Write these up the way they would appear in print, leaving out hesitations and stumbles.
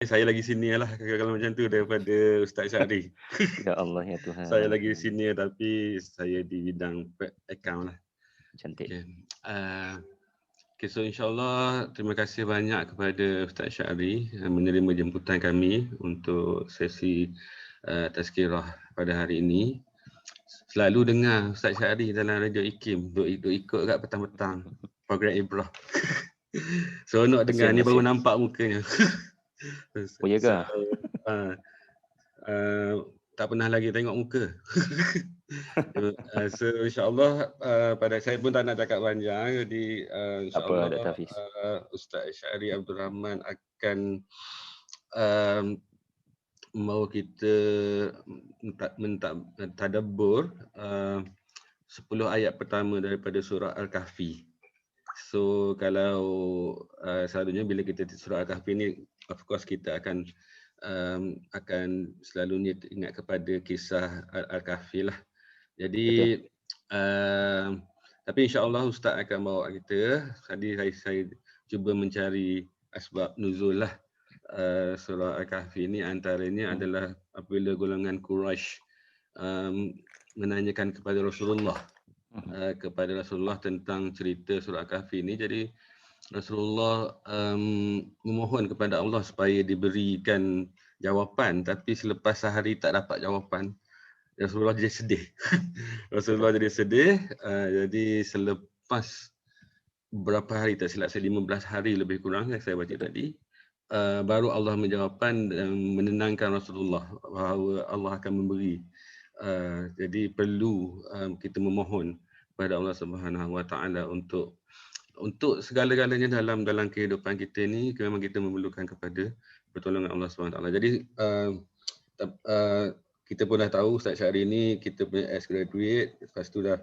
Saya lagi senior lah kalau macam tu daripada Ustaz Syahri. Ya Allah ya Saya Tuhan. lagi senior tapi saya di bidang account lah. Cantik. Okay. Okay, so insyaAllah terima kasih banyak kepada Ustaz Syahri menerima jemputan kami untuk sesi tazkirah pada hari ini. Selalu dengar Ustaz Syahri dalam Radio IKIM, duk ikut kat petang-petang program Ibrah. Seronok dengar, ni baru nampak mukanya. Oh ya ke? So, tak pernah lagi tengok muka. So insyaAllah pada saya pun tak nak cakap panjang, jadi Tak apa insyaAllah Dr. Hafiz. Ustaz Syahri Abdul Rahman akan mau kita tadabbur 10 ayat pertama daripada surah Al-Kahfi. So kalau selalunya bila kita surah Al-Kahfi ni, of course kita akan selalunya ingat kepada kisah Al-Kahfi lah. Jadi tapi insya-Allah Ustaz akan bawa kita. Tadi saya cuba mencari asbab nuzul lah surah Al-Kahfi ini, antaranya adalah apabila golongan Quraisy menanyakan kepada Rasulullah tentang cerita surah Al-Kahfi ini. Jadi Rasulullah memohon kepada Allah supaya diberikan jawapan, tapi selepas sehari tak dapat jawapan, Rasulullah jadi sedih. Rasulullah jadi sedih. Jadi selepas berapa hari, tak silap saya 15 hari lebih kurang yang saya baca tadi, baru Allah menjawabkan dan menenangkan Rasulullah bahawa Allah akan memberi. Jadi perlu kita memohon kepada Allah Subhanahu Wa Taala untuk segala-galanya dalam kehidupan kita ni. Memang kita memerlukan kepada pertolongan Allah Subhanahu Wa Taala. Jadi kita pun dah tahu Ustaz Syahri ni kita punya ex graduate, lepas tu dah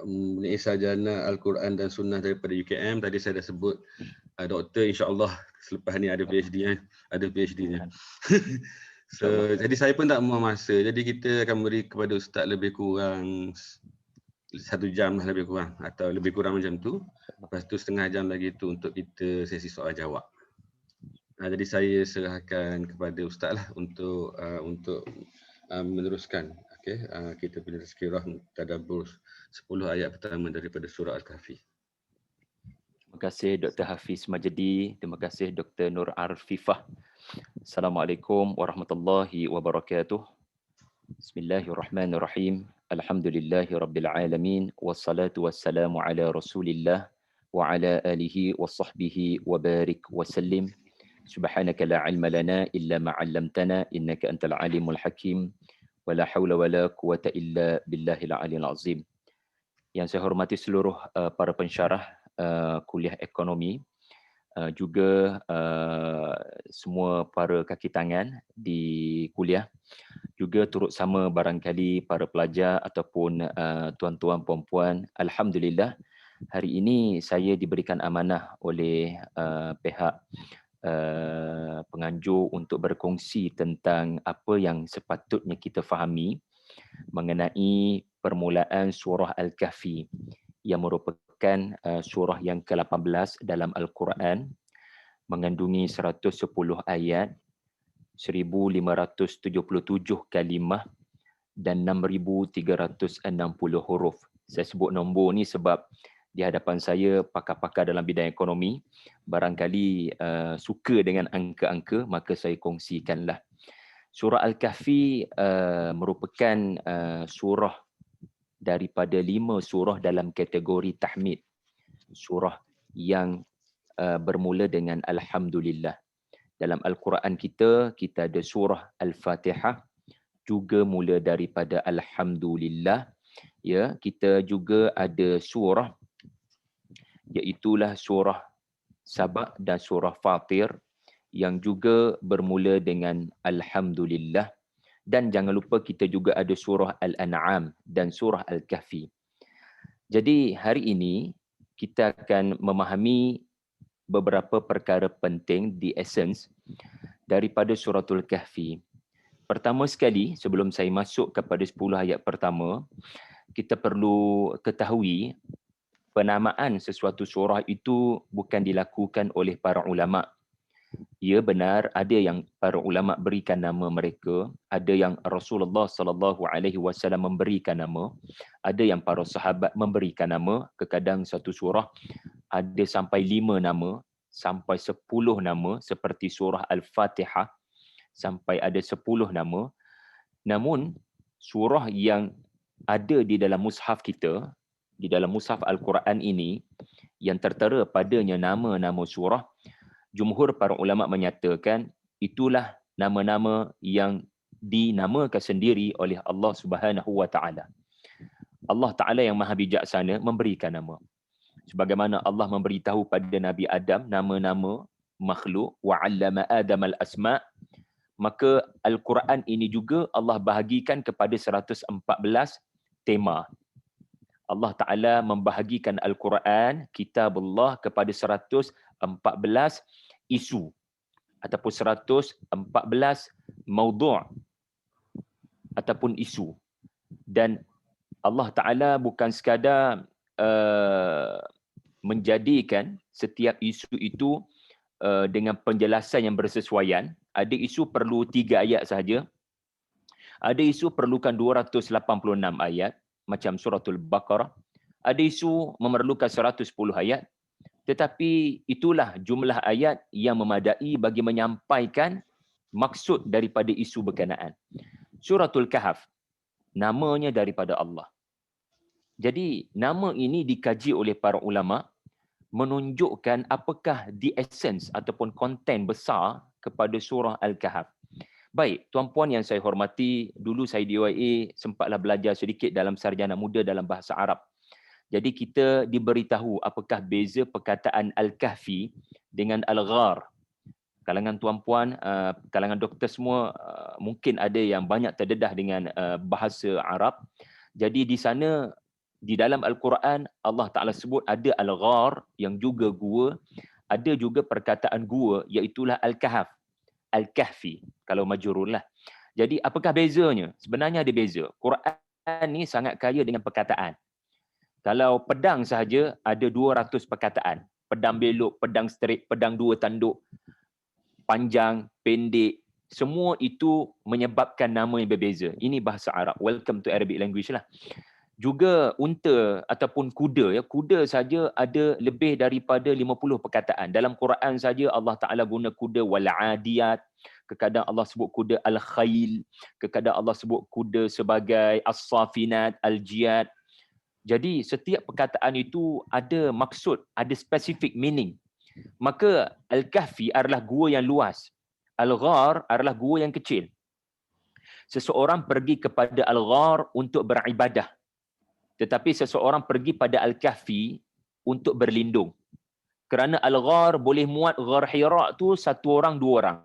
mempunyai sarjana Al-Quran dan Sunnah daripada UKM. Tadi saya dah sebut doktor, insya-Allah selepas ni ada PhD ada PhD-nya. So jadi saya pun tak mau masa. Jadi kita akan beri kepada Ustaz lebih kurang 1 jam lah lebih kurang, atau lebih kurang macam tu. Lepas tu setengah jam lagi tu untuk kita sesi soal jawab. Jadi saya serahkan kepada Ustaz lah untuk meneruskan kita punya tazkirah tadabbur 10 ayat pertama daripada surah Al-Kahfi. Terima kasih Dr. Hafiz Majdi. Terima kasih Dr. Nur Arfifah. Assalamualaikum warahmatullahi wabarakatuh. Bismillahirrahmanirrahim. Alhamdulillahi rabbil alamin. Wassalatu wassalamu ala rasulillah wa ala alihi wa sahbihi wa barik wa sallim. Subhanaka la ilma lana illa ma 'allamtana innaka antal alimul hakim. Wala haula wala quwata illa billahil aliyil azim. Yang saya hormati seluruh para pensyarah kuliah ekonomi, juga semua para kaki tangan di kuliah, juga turut sama barangkali para pelajar ataupun tuan-tuan puan-puan. Alhamdulillah hari ini saya diberikan amanah oleh pihak penganjur untuk berkongsi tentang apa yang sepatutnya kita fahami mengenai permulaan surah Al-Kahfi yang merupakan surah yang ke-18 dalam Al-Quran, mengandungi 110 ayat, 1577 kalimah dan 6360 huruf. Saya sebut nombor ni sebab di hadapan saya pakar-pakar dalam bidang ekonomi barangkali suka dengan angka-angka, maka saya kongsikanlah. Surah Al-Kahfi merupakan surah daripada 5 surah dalam kategori tahmid. Surah yang bermula dengan Alhamdulillah. Dalam Al-Quran kita ada surah Al-Fatihah juga mula daripada Alhamdulillah. Ya, kita juga ada surah iaitulah surah Sabah dan surah Fatir yang juga bermula dengan Alhamdulillah. Dan jangan lupa kita juga ada surah Al-An'am dan surah Al-Kahfi. Jadi hari ini kita akan memahami beberapa perkara penting di essence daripada suratul Kahfi. Pertama sekali, sebelum saya masuk kepada 10 ayat pertama, kita perlu ketahui penamaan sesuatu surah itu bukan dilakukan oleh para ulama. Ya benar, ada yang para ulama berikan nama mereka, ada yang Rasulullah sallallahu alaihi wasallam memberikan nama, ada yang para sahabat memberikan nama. Kadang satu surah ada sampai 5 nama, sampai 10 nama, seperti surah Al-Fatihah sampai ada 10 nama. Namun surah yang ada di dalam mushaf kita, di dalam mushaf Al-Quran ini, yang tertera padanya nama-nama surah, jumhur para ulama menyatakan itulah nama-nama yang dinamakan sendiri oleh Allah Subhanahu wa taala. Allah Taala yang Maha Bijaksana memberikan nama. Sebagaimana Allah memberitahu pada Nabi Adam nama-nama makhluk, wa 'allama Adam al-asma', maka Al-Quran ini juga Allah bahagikan kepada 114 tema. Allah Ta'ala membahagikan Al-Quran, kitabullah, kepada 114 isu ataupun 114 maudhu' ataupun isu. Dan Allah Ta'ala bukan sekadar menjadikan setiap isu itu dengan penjelasan yang bersesuaian. Ada isu perlu 3 ayat sahaja. Ada isu perlukan 286 ayat, macam suratul Baqarah. Ada isu memerlukan 110 ayat. Tetapi itulah jumlah ayat yang memadai bagi menyampaikan maksud daripada isu berkenaan. Suratul Kahf, namanya daripada Allah. Jadi nama ini dikaji oleh para ulama menunjukkan apakah the essence ataupun konten besar kepada surah Al-Kahf. Baik, tuan-puan yang saya hormati, dulu saya di UiA sempatlah belajar sedikit dalam sarjana muda dalam bahasa Arab. Jadi kita diberitahu apakah beza perkataan Al-Kahfi dengan Al-Ghar. Kalangan tuan-puan, kalangan doktor semua mungkin ada yang banyak terdedah dengan bahasa Arab. Jadi di sana, di dalam Al-Quran, Allah Ta'ala sebut ada Al-Ghar yang juga gua, ada juga perkataan gua, iaitulah Al-Kahf, Al-Kahfi, kalau majrur lah. Jadi apakah bezanya? Sebenarnya ada beza. Quran ni sangat kaya dengan perkataan. Kalau pedang sahaja ada 200 perkataan. Pedang belok, pedang straight, pedang 2 tanduk, panjang, pendek, semua itu menyebabkan nama yang berbeza. Ini bahasa Arab. Welcome to Arabic language lah. Juga unta ataupun kuda, ya, kuda saja ada lebih daripada 50 perkataan. Dalam Quran saja Allah Taala guna kuda wal adiyat, kadang Allah sebut kuda al khail, kadang Allah sebut kuda sebagai as-safinat, al jiyad. Jadi setiap perkataan itu ada maksud, ada specific meaning. Maka Al-Kahfi adalah gua yang luas. Al-Ghar adalah gua yang kecil. Seseorang pergi kepada Al-Ghar untuk beribadah. Tetapi seseorang pergi pada Al-Kahfi untuk berlindung. Kerana Al-Ghar boleh muat Ghar Hira tu 1 orang, 2 orang.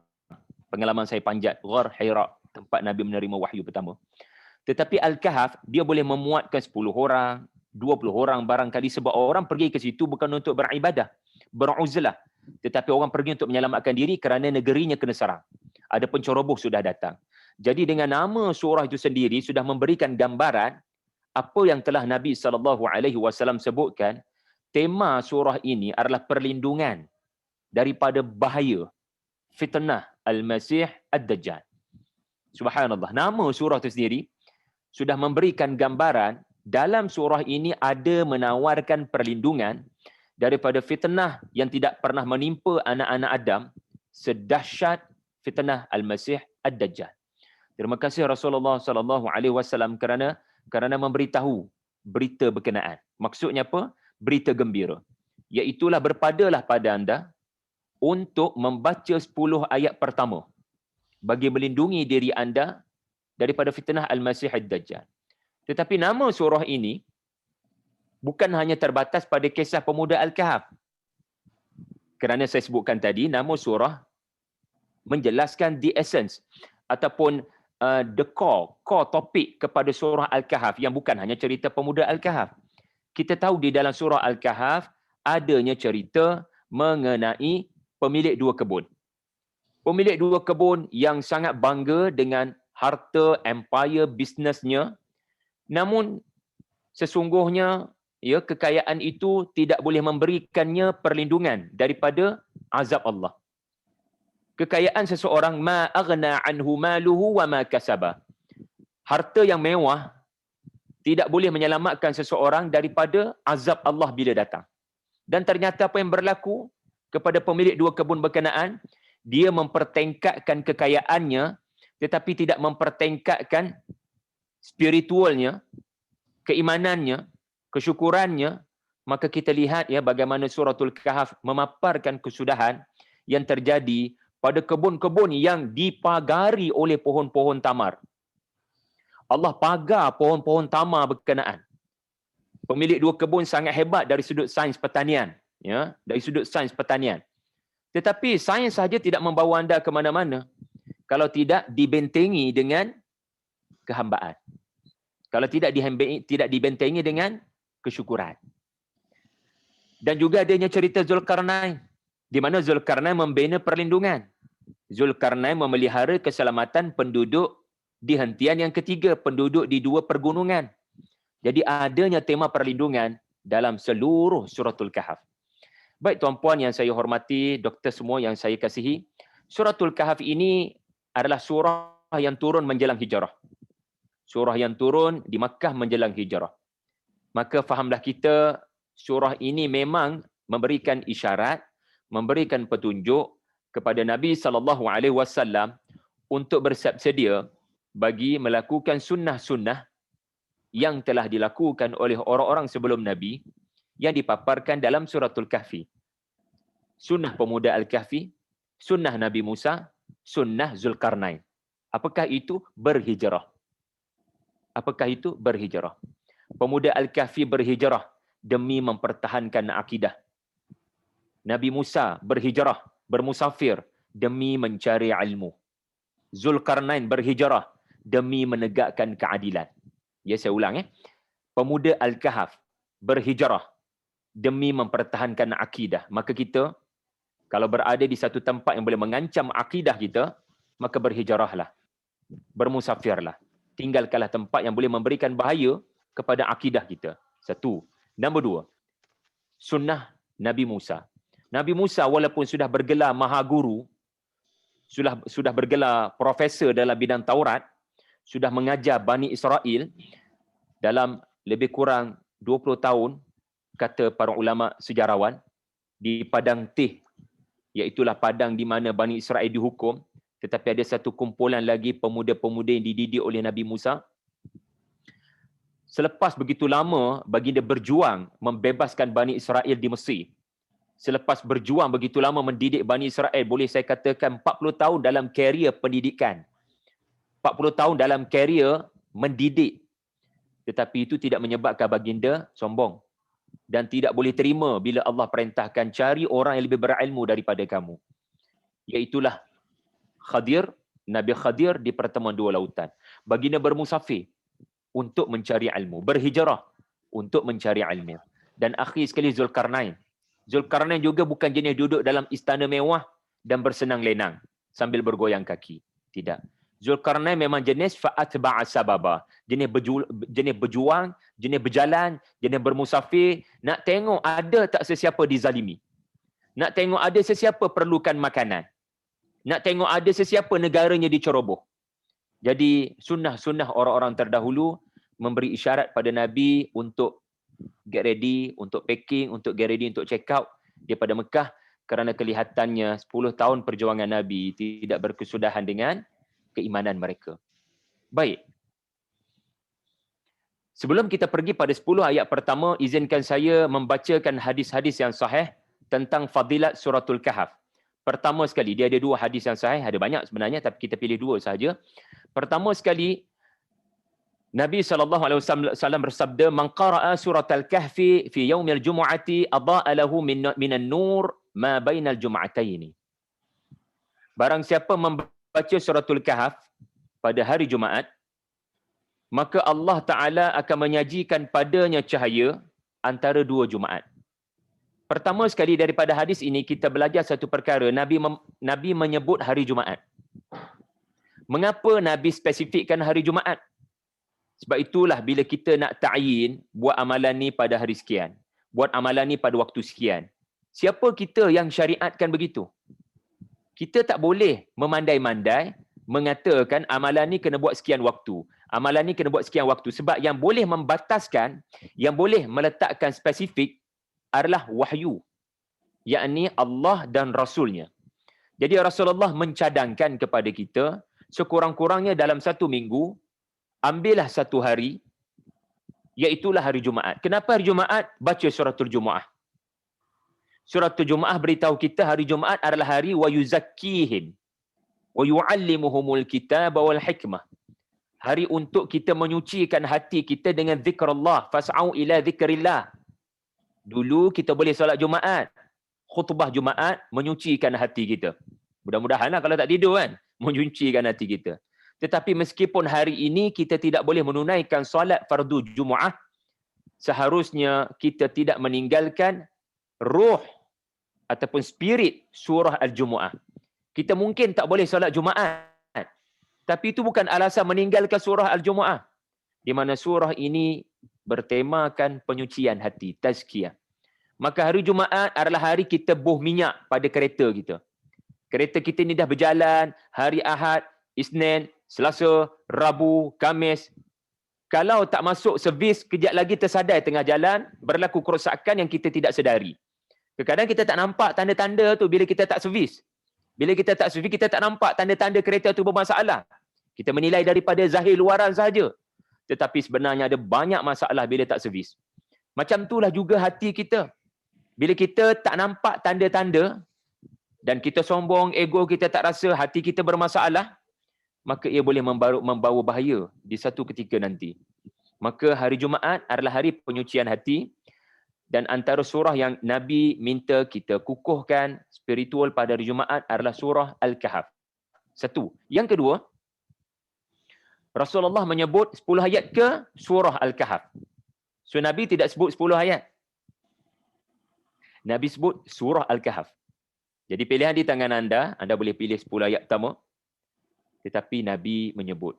Pengalaman saya panjat Ghar Hira, tempat Nabi menerima wahyu pertama. Tetapi Al-Kahf dia boleh memuatkan 10 orang, 20 orang barangkali, sebab orang pergi ke situ bukan untuk beribadah, beruzlah, tetapi orang pergi untuk menyelamatkan diri kerana negerinya kena serang. Ada penceroboh sudah datang. Jadi dengan nama surah itu sendiri sudah memberikan gambaran apa yang telah Nabi SAW sebutkan. Tema surah ini adalah perlindungan daripada bahaya fitnah Al-Masih Ad-Dajjal. Subhanallah. Nama surah itu sendiri sudah memberikan gambaran. Dalam surah ini ada menawarkan perlindungan daripada fitnah yang tidak pernah menimpa anak-anak Adam sedahsyat fitnah Al-Masih Ad-Dajjal. Terima kasih Rasulullah SAW kerana memberitahu berita berkenaan. Maksudnya apa? Berita gembira. Iaitulah berpadalah pada anda untuk membaca 10 ayat pertama bagi melindungi diri anda daripada fitnah Al-Masih Ad-Dajjal. Tetapi nama surah ini bukan hanya terbatas pada kisah pemuda Al-Kahf. Kerana saya sebutkan tadi, nama surah menjelaskan the essence ataupun the core topik kepada surah Al-Kahf yang bukan hanya cerita pemuda Al-Kahf. Kita tahu di dalam surah Al-Kahf adanya cerita mengenai pemilik 2 kebun. Pemilik 2 kebun yang sangat bangga dengan harta, empire, bisnesnya. Namun sesungguhnya ya, kekayaan itu tidak boleh memberikannya perlindungan daripada azab Allah. Kekayaan seseorang ma aghna anhu maluhu wa ma kasaba. Harta yang mewah tidak boleh menyelamatkan seseorang daripada azab Allah bila datang. Dan ternyata apa yang berlaku kepada pemilik dua kebun berkenaan, dia mempertingkatkan kekayaannya tetapi tidak mempertingkatkan spiritualnya, keimanannya, kesyukurannya. Maka kita lihat ya bagaimana suratul Kahf memaparkan kesudahan yang terjadi pada kebun-kebun yang dipagari oleh pohon-pohon tamar. Allah pagar pohon-pohon tamar berkenaan. Pemilik dua kebun sangat hebat dari sudut sains pertanian, ya, dari sudut sains pertanian. Tetapi sains sahaja tidak membawa anda ke mana-mana kalau tidak dibentengi dengan kehambaan. Kalau tidak dibentengi dengan kesyukuran. Dan juga adanya cerita Zulkarnain, di mana Zulkarnain membina perlindungan. Zulkarnain memelihara keselamatan penduduk di hentian yang ketiga, penduduk di dua pergunungan. Jadi adanya tema perlindungan dalam seluruh suratul Kahf. Baik tuan-puan yang saya hormati, doktor semua yang saya kasihi, suratul Kahf ini adalah surah yang turun menjelang hijrah. Surah yang turun di Makkah menjelang hijrah. Maka fahamlah kita, surah ini memang memberikan isyarat, memberikan petunjuk kepada Nabi SAW untuk bersiap sedia bagi melakukan sunnah-sunnah yang telah dilakukan oleh orang-orang sebelum Nabi yang dipaparkan dalam suratul Kahfi. Sunnah pemuda Al-Kahfi, sunnah Nabi Musa, sunnah Zulkarnain. Apakah itu? Berhijrah. Apakah itu? Berhijrah. Pemuda Al-Kahfi berhijrah demi mempertahankan akidah. Nabi Musa berhijrah, bermusafir demi mencari ilmu. Zulkarnain berhijrah demi menegakkan keadilan. Ya, saya ulang ya. Pemuda Al-Kahf berhijrah demi mempertahankan akidah. Maka kita kalau berada di satu tempat yang boleh mengancam akidah kita, maka berhijrahlah. Bermusafirlah. Tinggalkanlah tempat yang boleh memberikan bahaya kepada akidah kita. Satu. Nombor dua, sunnah Nabi Musa. Nabi Musa walaupun sudah bergelar maha guru, sudah bergelar profesor dalam bidang Taurat, sudah mengajar Bani Israel dalam lebih kurang 20 tahun, kata para ulama sejarawan, di padang Tih, iaitulah padang di mana Bani Israel dihukum, tetapi ada satu kumpulan lagi pemuda-pemuda yang dididik oleh Nabi Musa. Selepas begitu lama baginda berjuang membebaskan Bani Israel di Mesir, selepas berjuang begitu lama mendidik Bani Israel, boleh saya katakan 40 tahun dalam karier pendidikan, 40 tahun dalam karier mendidik, tetapi itu tidak menyebabkan baginda sombong dan tidak boleh terima bila Allah perintahkan cari orang yang lebih berilmu daripada kamu. Iaitulah Khadir, Nabi Khadir di pertemuan dua lautan. Baginda bermusafir untuk mencari ilmu, berhijrah untuk mencari ilmu. Dan akhir sekali Zulkarnain. Zulkarnain juga bukan jenis duduk dalam istana mewah dan bersenang lenang sambil bergoyang kaki. Tidak. Zulkarnain memang jenis fa'atba'a sababa. Jenis berjuang, jenis berjalan, jenis bermusafir. Nak tengok ada tak sesiapa dizalimi. Nak tengok ada sesiapa perlukan makanan. Nak tengok ada sesiapa negaranya diceroboh. Jadi sunnah-sunnah orang-orang terdahulu memberi isyarat pada Nabi untuk get ready, untuk packing, untuk get ready, untuk check out daripada Mekah, kerana kelihatannya 10 tahun perjuangan Nabi tidak berkesudahan dengan keimanan mereka. Baik. Sebelum kita pergi pada 10 ayat pertama, izinkan saya membacakan hadis-hadis yang sahih tentang fadilat suratul Kahf. Pertama sekali, dia ada dua hadis yang sahih, ada banyak sebenarnya tapi kita pilih dua sahaja. Pertama sekali, Nabi SAW bersabda, "Man qara'a suratal kahfi fi yaumil jumu'ati adha'a lahu minan nur ma bainal jum'ataini." Barang siapa membaca suratul Kahf pada hari Jumaat, maka Allah Ta'ala akan menyajikan padanya cahaya antara dua Jumaat. Pertama sekali daripada hadis ini kita belajar satu perkara. Nabi menyebut hari Jumaat. Mengapa Nabi spesifikkan hari Jumaat? Sebab itulah bila kita nak ta'yin, buat amalan ni pada hari sekian, buat amalan ni pada waktu sekian. Siapa kita yang syariatkan begitu? Kita tak boleh memandai-mandai mengatakan amalan ni kena buat sekian waktu. Amalan ni kena buat sekian waktu. Sebab yang boleh membataskan, yang boleh meletakkan spesifik adalah wahyu. Yakni Allah dan Rasulnya. Jadi Rasulullah mencadangkan kepada kita, sekurang-kurangnya dalam 1 minggu, ambillah 1 hari, iaitulah hari Jumaat. Kenapa hari Jumaat? Baca suratul Jumaah. Suratul Jumaah beritahu kita hari Jumaat adalah hari wa yuzakkihim wa yu'allimuhumul kitaba wal hikmah. Hari untuk kita menyucikan hati kita dengan zikr Allah. Fas'au ila zikrillah. Dulu kita boleh solat Jumaat. Khutbah Jumaat menyucikan hati kita. Mudah-mudahanlah kalau tak tidur kan, menyucikan hati kita. Tetapi meskipun hari ini kita tidak boleh menunaikan solat fardu Jumaat, seharusnya kita tidak meninggalkan ruh ataupun spirit surah Al-Jumu'ah. Kita mungkin tak boleh solat Jumaat, tapi itu bukan alasan meninggalkan surah Al-Jumu'ah. Di mana surah ini bertemakan penyucian hati, tazkiyah. Maka hari Jumaat adalah hari kita buh minyak pada kereta kita. Kereta kita ni dah berjalan hari Ahad, Isnin, Selasa, Rabu, Khamis. Kalau tak masuk servis, kejap lagi tersadai tengah jalan, berlaku kerosakan yang kita tidak sedari. Kadang-kadang kita tak nampak tanda-tanda tu bila kita tak servis. Bila kita tak servis, kita tak nampak tanda-tanda kereta tu bermasalah. Kita menilai daripada zahir luaran saja. Tetapi sebenarnya ada banyak masalah bila tak servis. Macam itulah juga hati kita. Bila kita tak nampak tanda-tanda dan kita sombong, ego kita tak rasa, hati kita bermasalah, maka ia boleh membawa bahaya di satu ketika nanti. Maka hari Jumaat adalah hari penyucian hati, dan antara surah yang Nabi minta kita kukuhkan spiritual pada hari Jumaat adalah surah Al-Kahf. 1. Yang kedua, Rasulullah menyebut 10 ayat ke surah Al-Kahf. So Nabi tidak sebut 10 ayat. Nabi sebut surah Al-Kahf. Jadi pilihan di tangan anda boleh pilih 10 ayat pertama. Tetapi Nabi menyebut,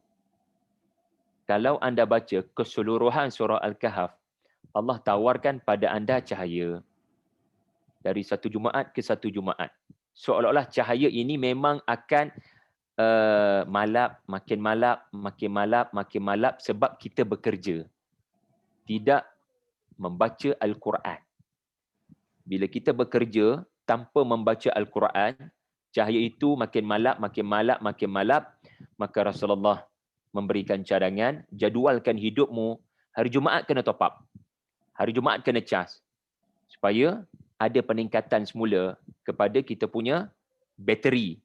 kalau anda baca keseluruhan surah Al-Kahf, Allah tawarkan pada anda cahaya. Dari satu Jumaat ke satu Jumaat. Seolah-olah cahaya ini memang akan malap, makin malap sebab kita bekerja. Tidak membaca Al-Quran. Bila kita bekerja tanpa membaca Al-Quran, cahaya itu makin malap, maka Rasulullah memberikan cadangan, jadualkan hidupmu, hari Jumaat kena top up. Hari Jumaat kena cas. Supaya ada peningkatan semula kepada kita punya bateri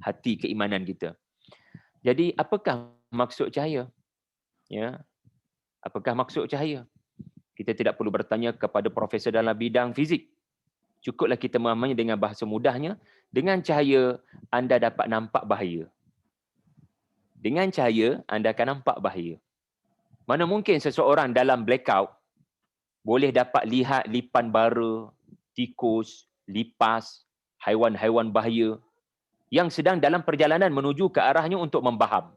hati keimanan kita. Jadi apakah maksud cahaya? Ya. Apakah maksud cahaya? Kita tidak perlu bertanya kepada profesor dalam bidang fizik. Cukuplah kita memahaminya dengan bahasa mudahnya. Dengan cahaya, anda dapat nampak bahaya. Dengan cahaya, anda akan nampak bahaya. Mana mungkin seseorang dalam blackout boleh dapat lihat lipan bara, tikus, lipas, haiwan-haiwan bahaya yang sedang dalam perjalanan menuju ke arahnya untuk membaham.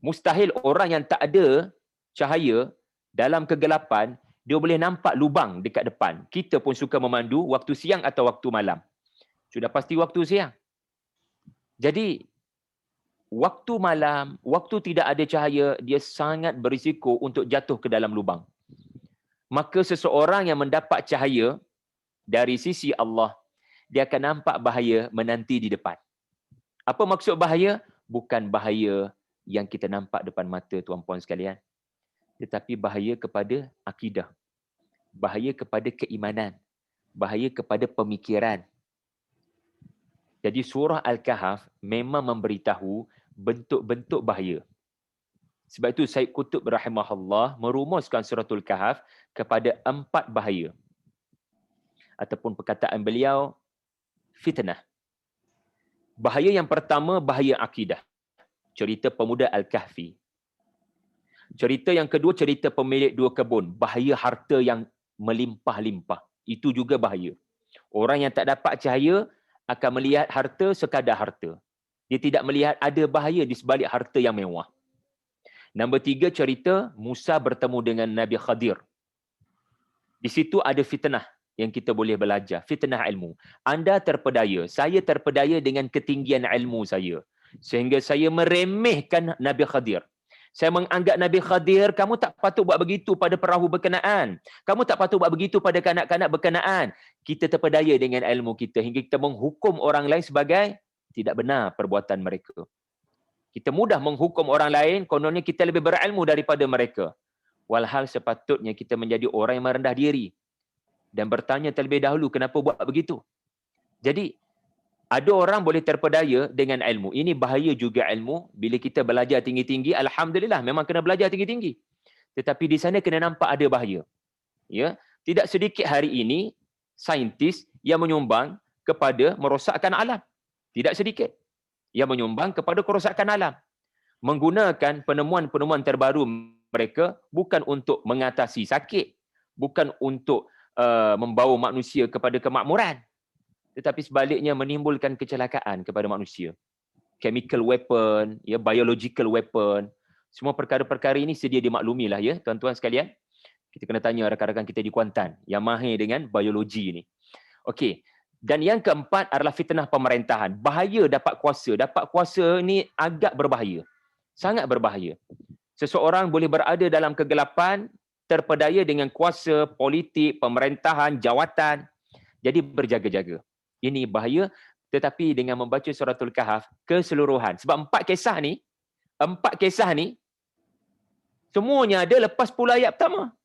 Mustahil orang yang tak ada cahaya dalam kegelapan, dia boleh nampak lubang dekat depan. Kita pun suka memandu waktu siang atau waktu malam. Sudah pasti waktu siang. Jadi, waktu malam, waktu tidak ada cahaya, dia sangat berisiko untuk jatuh ke dalam lubang. Maka seseorang yang mendapat cahaya dari sisi Allah, dia akan nampak bahaya menanti di depan. Apa maksud bahaya? Bukan bahaya yang kita nampak depan mata, tuan-puan sekalian. Tetapi bahaya kepada akidah. Bahaya kepada keimanan. Bahaya kepada pemikiran. Jadi surah Al-Kahf memang memberitahu bentuk-bentuk bahaya. Sebab itu Said Qutb rahimahullah merumuskan suratul Kahf kepada 4 bahaya. Ataupun perkataan beliau, fitnah. Bahaya yang pertama, bahaya akidah. Cerita pemuda Al-Kahfi. Cerita yang kedua, cerita pemilik 2 kebun. Bahaya harta yang melimpah-limpah. Itu juga bahaya. Orang yang tak dapat cahaya akan melihat harta sekadar harta. Dia tidak melihat ada bahaya di sebalik harta yang mewah. Nombor 3, cerita Musa bertemu dengan Nabi Khadir. Di situ ada fitnah yang kita boleh belajar, fitnah ilmu. Anda terpedaya, saya terpedaya dengan ketinggian ilmu saya. Sehingga saya meremehkan Nabi Khadir. Saya menganggap Nabi Khadir, kamu tak patut buat begitu pada perahu berkenaan. Kamu tak patut buat begitu pada kanak-kanak berkenaan. Kita terpedaya dengan ilmu kita hingga kita menghukum orang lain sebagai tidak benar perbuatan mereka. Kita mudah menghukum orang lain, kononnya kita lebih berilmu daripada mereka. Walhal sepatutnya kita menjadi orang yang merendah diri dan bertanya terlebih dahulu kenapa buat begitu. Jadi, ada orang boleh terpedaya dengan ilmu. Ini bahaya juga ilmu. Bila kita belajar tinggi-tinggi, alhamdulillah memang kena belajar tinggi-tinggi. Tetapi di sana kena nampak ada bahaya. Ya, tidak sedikit hari ini saintis yang menyumbang kepada merosakkan alam. Tidak sedikit yang menyumbang kepada kerosakan alam. Menggunakan penemuan-penemuan terbaru mereka bukan untuk mengatasi sakit, bukan untuk membawa manusia kepada kemakmuran, tetapi sebaliknya menimbulkan kecelakaan kepada manusia. Chemical weapon, ya, biological weapon, semua perkara-perkara ini sedia dimaklumi lah ya, tuan-tuan sekalian. Kita kena tanya rakan-rakan kita di Kuantan yang mahir dengan biologi ini. Okey. Dan yang keempat adalah fitnah pemerintahan. Bahaya dapat kuasa. Dapat kuasa ni agak berbahaya. Sangat berbahaya. Seseorang boleh berada dalam kegelapan, terpedaya dengan kuasa politik, pemerintahan, jawatan. Jadi berjaga-jaga. Ini bahaya, tetapi dengan membaca suratul Kahf keseluruhan. Sebab empat kisah ni, semuanya ada lepas 10 ayat pertama.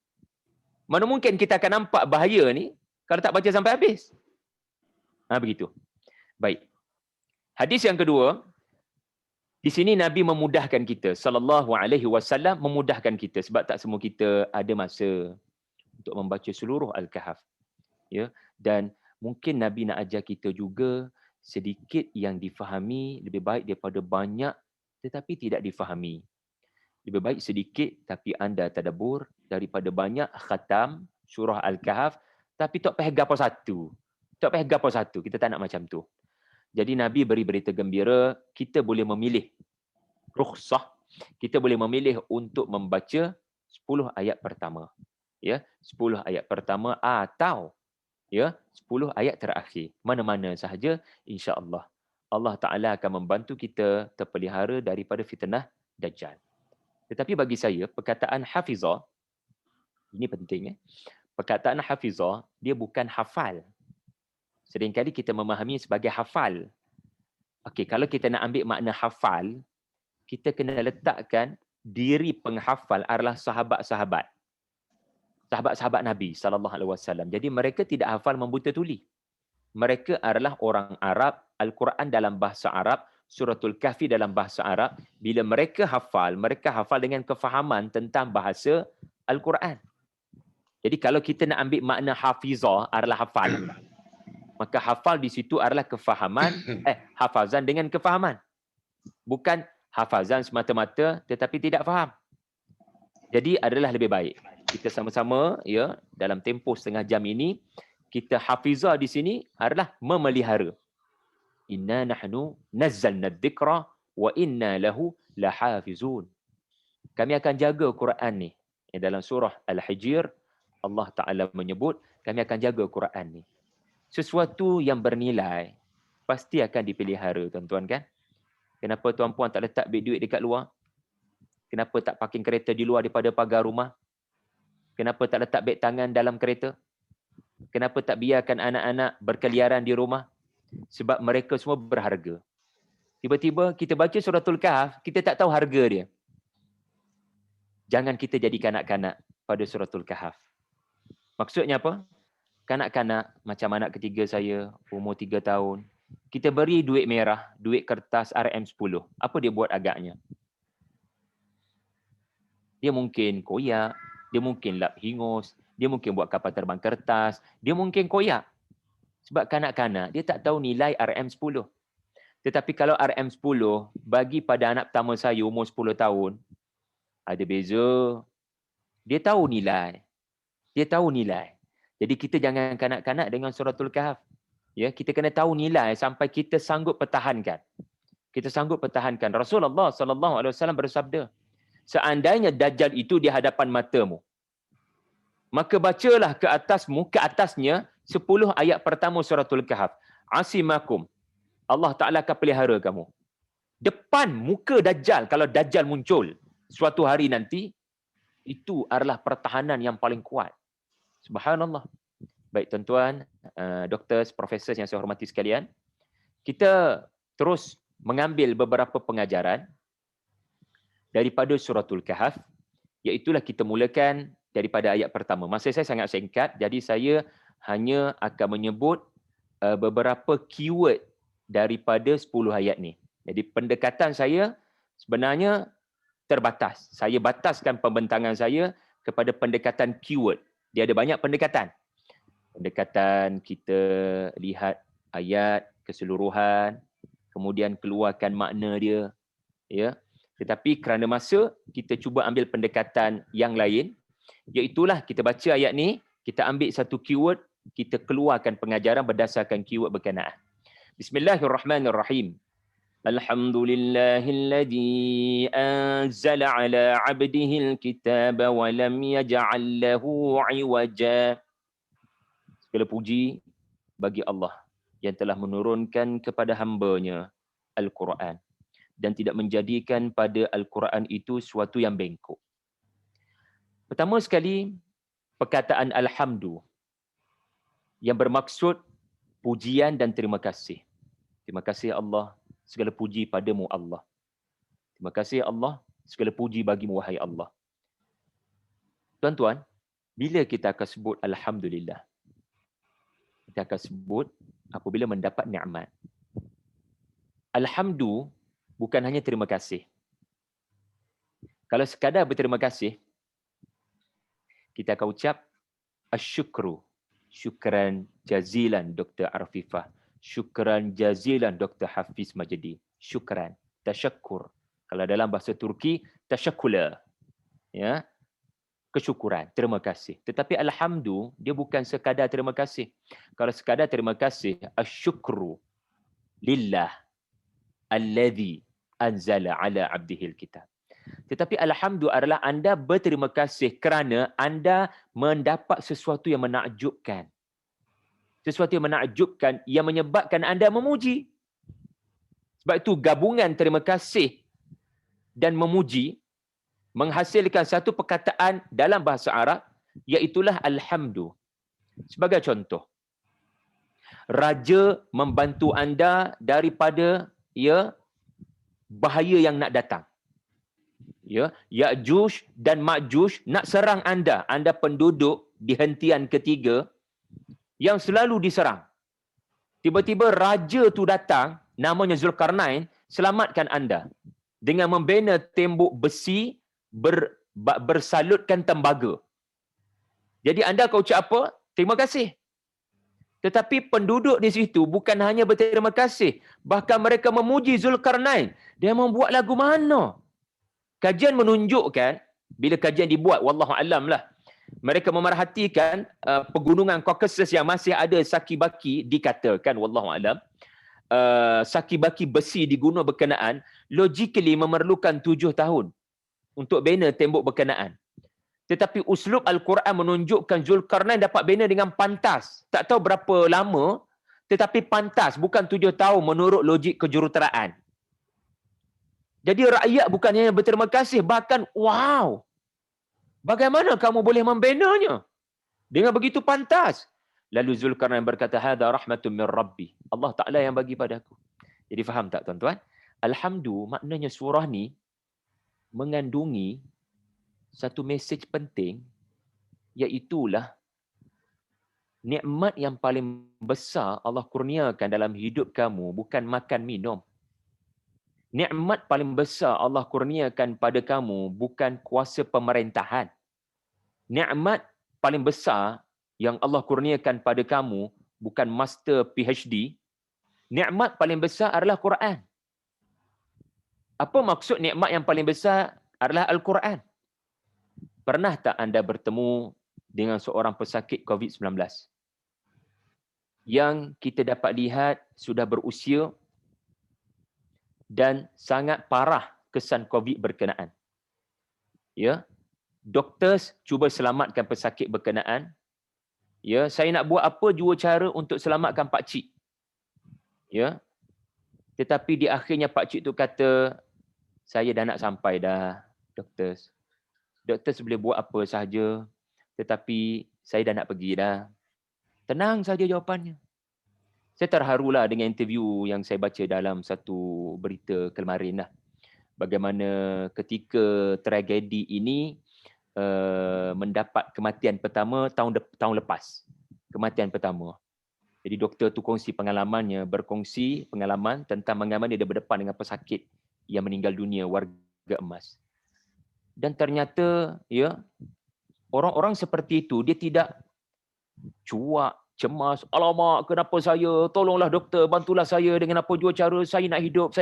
Mana mungkin kita akan nampak bahaya ni kalau tak baca sampai habis. Begitu. Baik. Hadis yang kedua, di sini Nabi memudahkan kita, sallallahu alaihi wasallam memudahkan kita sebab tak semua kita ada masa untuk membaca seluruh Al-Kahf. Ya, dan mungkin Nabi nak ajar kita juga sedikit yang difahami lebih baik daripada banyak tetapi tidak difahami. Lebih baik sedikit tapi anda tadabbur daripada banyak khatam surah Al-Kahf tapi tak payah gapo satu. Tak payah gapo satu. Kita tak nak macam tu. Jadi Nabi beri berita gembira, kita boleh memilih rukhsah, kita boleh memilih untuk membaca 10 ayat pertama. Ya, 10 ayat pertama atau ya, 10 ayat terakhir. Mana-mana sahaja insya-Allah. Allah Taala akan membantu kita terpelihara daripada fitnah Dajjal. Tetapi bagi saya perkataan hafizah ini penting Perkataan hafizah dia bukan hafal. Seringkali kita memahami sebagai hafal. Okey, kalau kita nak ambil makna hafal, kita kena letakkan diri penghafal adalah sahabat-sahabat. Sahabat-sahabat Nabi sallallahu alaihi wasallam. Jadi mereka tidak hafal membuta tuli. Mereka adalah orang Arab, Al-Quran dalam bahasa Arab, Suratul Kahfi dalam bahasa Arab. Bila mereka hafal dengan kefahaman tentang bahasa Al-Quran. Jadi kalau kita nak ambil makna hafizah adalah hafal, maka hafal di situ adalah kefahaman, hafazan dengan kefahaman. Bukan hafazan semata-mata tetapi tidak faham. Jadi adalah lebih baik kita sama-sama ya dalam tempoh setengah jam ini kita hafizah di sini adalah memelihara. Inna nahnu nazzalna dzikra wa inna lahu lahafizun. Kami akan jaga Quran ni. Dalam surah Al-Hijr Allah Taala menyebut kami akan jaga Quran ni. Sesuatu yang bernilai pasti akan dipelihara, tuan-tuan kan? Kenapa tuan-puan tak letak beg duit dekat luar? Kenapa tak parking kereta di luar daripada pagar rumah? Kenapa tak letak beg tangan dalam kereta? Kenapa tak biarkan anak-anak berkeliaran di rumah? Sebab mereka semua berharga. Tiba-tiba kita baca suratul Kahf, kita tak tahu harga dia. Jangan kita jadi kanak-kanak pada suratul Kahf. Maksudnya apa? Kanak-kanak macam anak ketiga saya, umur 3 tahun. Kita beri duit merah, duit kertas RM10. Apa dia buat agaknya? Dia mungkin koyak, dia mungkin lap hingus, dia mungkin buat kapal terbang kertas, dia mungkin koyak. Sebab kanak-kanak, dia tak tahu nilai RM10. Tetapi kalau RM10 bagi pada anak pertama saya umur 10 tahun, ada beza. Dia tahu nilai. Dia tahu nilai. Jadi kita jangan kanak-kanak dengan suratul Kahf. Ya, kita kena tahu nilai sampai kita sanggup pertahankan. Kita sanggup pertahankan. Rasulullah sallallahu alaihi wasallam bersabda, seandainya Dajjal itu di hadapan matamu, maka bacalah ke atasmu, ke atasnya 10 ayat pertama suratul Kahf. Asimakum. Allah Ta'ala akan pelihara kamu. Depan muka Dajjal, kalau Dajjal muncul suatu hari nanti, itu adalah pertahanan yang paling kuat. Subhanallah. Baik tuan-tuan, doktor, profesor yang saya hormati sekalian, kita terus mengambil beberapa pengajaran daripada suratul Kahf, iaitulah kita mulakan daripada ayat pertama. Masa saya sangat singkat, jadi saya hanya akan menyebut beberapa keyword daripada 10 ayat ni. Jadi pendekatan saya sebenarnya terbatas. Saya bataskan pembentangan saya kepada pendekatan keyword. Dia ada banyak pendekatan. Pendekatan kita lihat ayat keseluruhan, kemudian keluarkan makna dia, ya. Tetapi kerana masa, kita cuba ambil pendekatan yang lain, iaitulah kita baca ayat ni, kita ambil satu keyword, kita keluarkan pengajaran berdasarkan keyword berkenaan. Bismillahirrahmanirrahim. Alhamdulillahilladzi anzala ala 'abdihi al-kitaba wa lam yaj'al lahu 'iwaja. Segala puji bagi Allah yang telah menurunkan kepada hamba-Nya Al-Quran dan tidak menjadikan pada Al-Quran itu suatu yang bengkok. Pertama sekali, perkataan alhamdu yang bermaksud pujian dan terima kasih. Terima kasih Allah, segala puji padamu Allah. Terima kasih Allah, segala puji bagimu wahai Allah. Tuan-tuan, bila kita akan sebut alhamdulillah? Kita akan sebut apabila mendapat nikmat. Alhamdu bukan hanya terima kasih. Kalau sekadar berterima kasih, kita akan ucap asyukru. Syukran jazilan Dr. Arfifah. Syukran jazilan Dr. Hafiz Majdi. Syukran. Tasyakkur. Kalau dalam bahasa Turki, tasyakkula. Ya. Kesyukuran. Terima kasih. Tetapi alhamdu, dia bukan sekadar terima kasih. Kalau sekadar terima kasih, asyukru lillah alladhi anzala ala abdihil kitab. Tetapi alhamdu adalah anda berterima kasih kerana anda mendapat sesuatu yang menakjubkan. Sesuatu yang menakjubkan yang menyebabkan anda memuji. Sebab itu gabungan terima kasih dan memuji menghasilkan satu perkataan dalam bahasa Arab, iaitulah alhamdu. Sebagai contoh, raja membantu anda daripada bahaya yang nak datang. Ya'juj dan Ma'juj nak serang anda. Anda penduduk di hentian ketiga yang selalu diserang. Tiba-tiba raja tu datang, namanya Zulkarnain, selamatkan anda dengan membina tembok besi bersalutkan tembaga. Jadi anda akan ucap apa? Terima kasih. Tetapi penduduk di situ bukan hanya berterima kasih, bahkan mereka memuji Zulkarnain. Dia membuat lagu mana? Kajian menunjukkan, bila kajian dibuat, wallahu alam lah, mereka memerhatikan pegunungan Caucasus yang masih ada saki-baki, dikatakan wallahu alam, saki-baki besi di gunung berkenaan, logically memerlukan 7 tahun untuk bina tembok berkenaan. Tetapi uslub Al-Quran menunjukkan Zulkarnain dapat bina dengan pantas. Tak tahu berapa lama, tetapi pantas, bukan 7 tahun menurut logik kejuruteraan. Jadi rakyat bukan hanya berterima kasih, bahkan wow, bagaimana kamu boleh membinanya dengan begitu pantas? Lalu Zulkarnain berkata, hadza rahmatun min Rabbi. Allah Ta'ala yang bagi padaku. Jadi faham tak tuan-tuan? Alhamdu, maknanya surah ni mengandungi satu mesej penting, iaitulah nikmat yang paling besar Allah kurniakan dalam hidup kamu bukan makan minum. Nikmat paling besar Allah kurniakan pada kamu bukan kuasa pemerintahan. Nikmat paling besar yang Allah kurniakan pada kamu bukan master PhD. Nikmat paling besar adalah Quran. Apa maksud nikmat yang paling besar adalah Al-Quran? Pernah tak anda bertemu dengan seorang pesakit COVID-19 yang kita dapat lihat sudah berusia dan sangat parah kesan COVID berkenaan? Ya, doktor cuba selamatkan pesakit berkenaan, Ya, saya nak buat apa jua cara untuk selamatkan pak cik. Ya. Tetapi di akhirnya pak cik tu kata, saya dah nak sampai dah, doktor. Doktor boleh buat apa sahaja, tetapi saya dah nak pergi dah. Tenang saja jawapannya. Saya terharulah dengan interview yang saya baca dalam satu berita kemarin lah. Bagaimana ketika tragedi ini mendapat kematian pertama tahun lepas. Kematian pertama. Jadi doktor tu kongsi pengalamannya, berkongsi pengalaman tentang bagaimana dia berdepan dengan pesakit yang meninggal dunia, warga emas. Dan ternyata ya, orang-orang seperti itu dia tidak cuak, cemas, alamak kenapa saya, tolonglah doktor, bantulah saya dengan apa jua cara, saya nak hidup,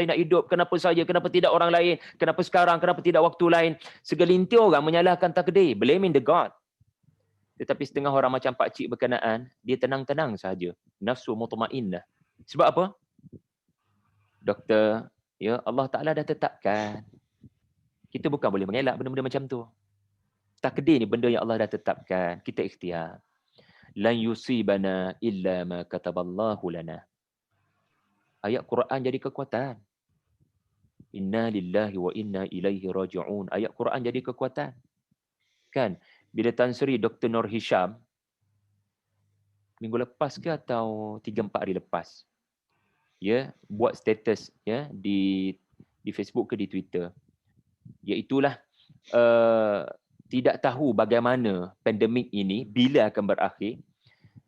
kenapa saya, kenapa tidak orang lain, kenapa sekarang, kenapa tidak waktu lain. Segelintir orang menyalahkan takdir, blaming the God. Tetapi setengah orang macam pak cik berkenaan, dia tenang-tenang saja, nafsu mutmainnah. Sebab apa? Doktor, ya Allah Ta'ala dah tetapkan. Kita bukan boleh mengelak benda-benda macam tu. Takdir ni benda yang Allah dah tetapkan, kita ikhtiar. Lan yusibana illa ma kataballahu lana. Ayat Quran jadi kekuatan. Inna lillahi wa inna ilaihi raji'un. Ayat Quran jadi kekuatan. Kan? Bila Tan Sri Dr. Nur Hisham, minggu lepas ke atau 3-4 hari lepas, ya, buat status ya di Facebook ke di Twitter. Iaitulah tidak tahu bagaimana pandemik ini bila akan berakhir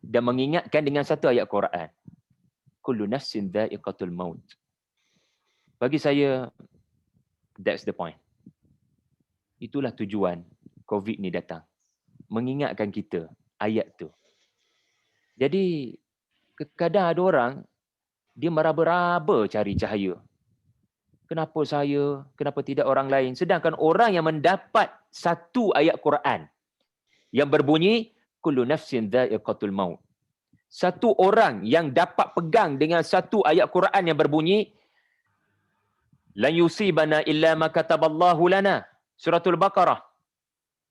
dan mengingatkan dengan satu ayat Quran. Kullu nafsin dha'iqatul maut. Bagi saya that's the point. Itulah tujuan COVID ni datang. Mengingatkan kita ayat tu. Jadi kadang ada orang dia meraba-raba cari cahaya. Kenapa saya? Kenapa tidak orang lain? Sedangkan orang yang mendapat satu ayat Quran yang berbunyi kullu nafsin dha'iqatul maut. Satu orang yang dapat pegang dengan satu ayat Quran yang berbunyi lan yusibana illa ma kataballahu lana. Suratul Baqarah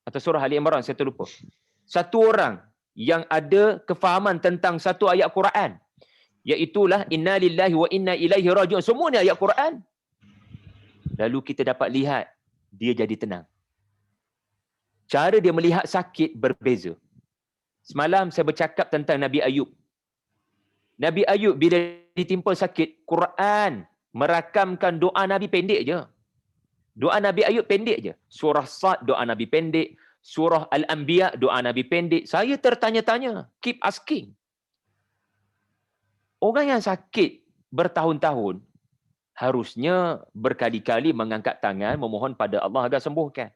atau surah Ali Imran, saya terlupa. Satu orang yang ada kefahaman tentang satu ayat Quran, iaitulah inna lillahi wa inna ilaihi raji'un. Semua ni ayat Quran. Lalu kita dapat lihat dia jadi tenang. Cara dia melihat sakit berbeza. Semalam saya bercakap tentang Nabi Ayub. Nabi Ayub bila ditimpa sakit, Quran merakamkan doa Nabi pendek je. Doa Nabi Ayub pendek je. Surah Sad doa Nabi pendek, surah Al-Anbiya doa Nabi pendek. Saya tertanya-tanya, keep asking. Orang yang sakit bertahun-tahun harusnya berkali-kali mengangkat tangan memohon pada Allah agar sembuhkan.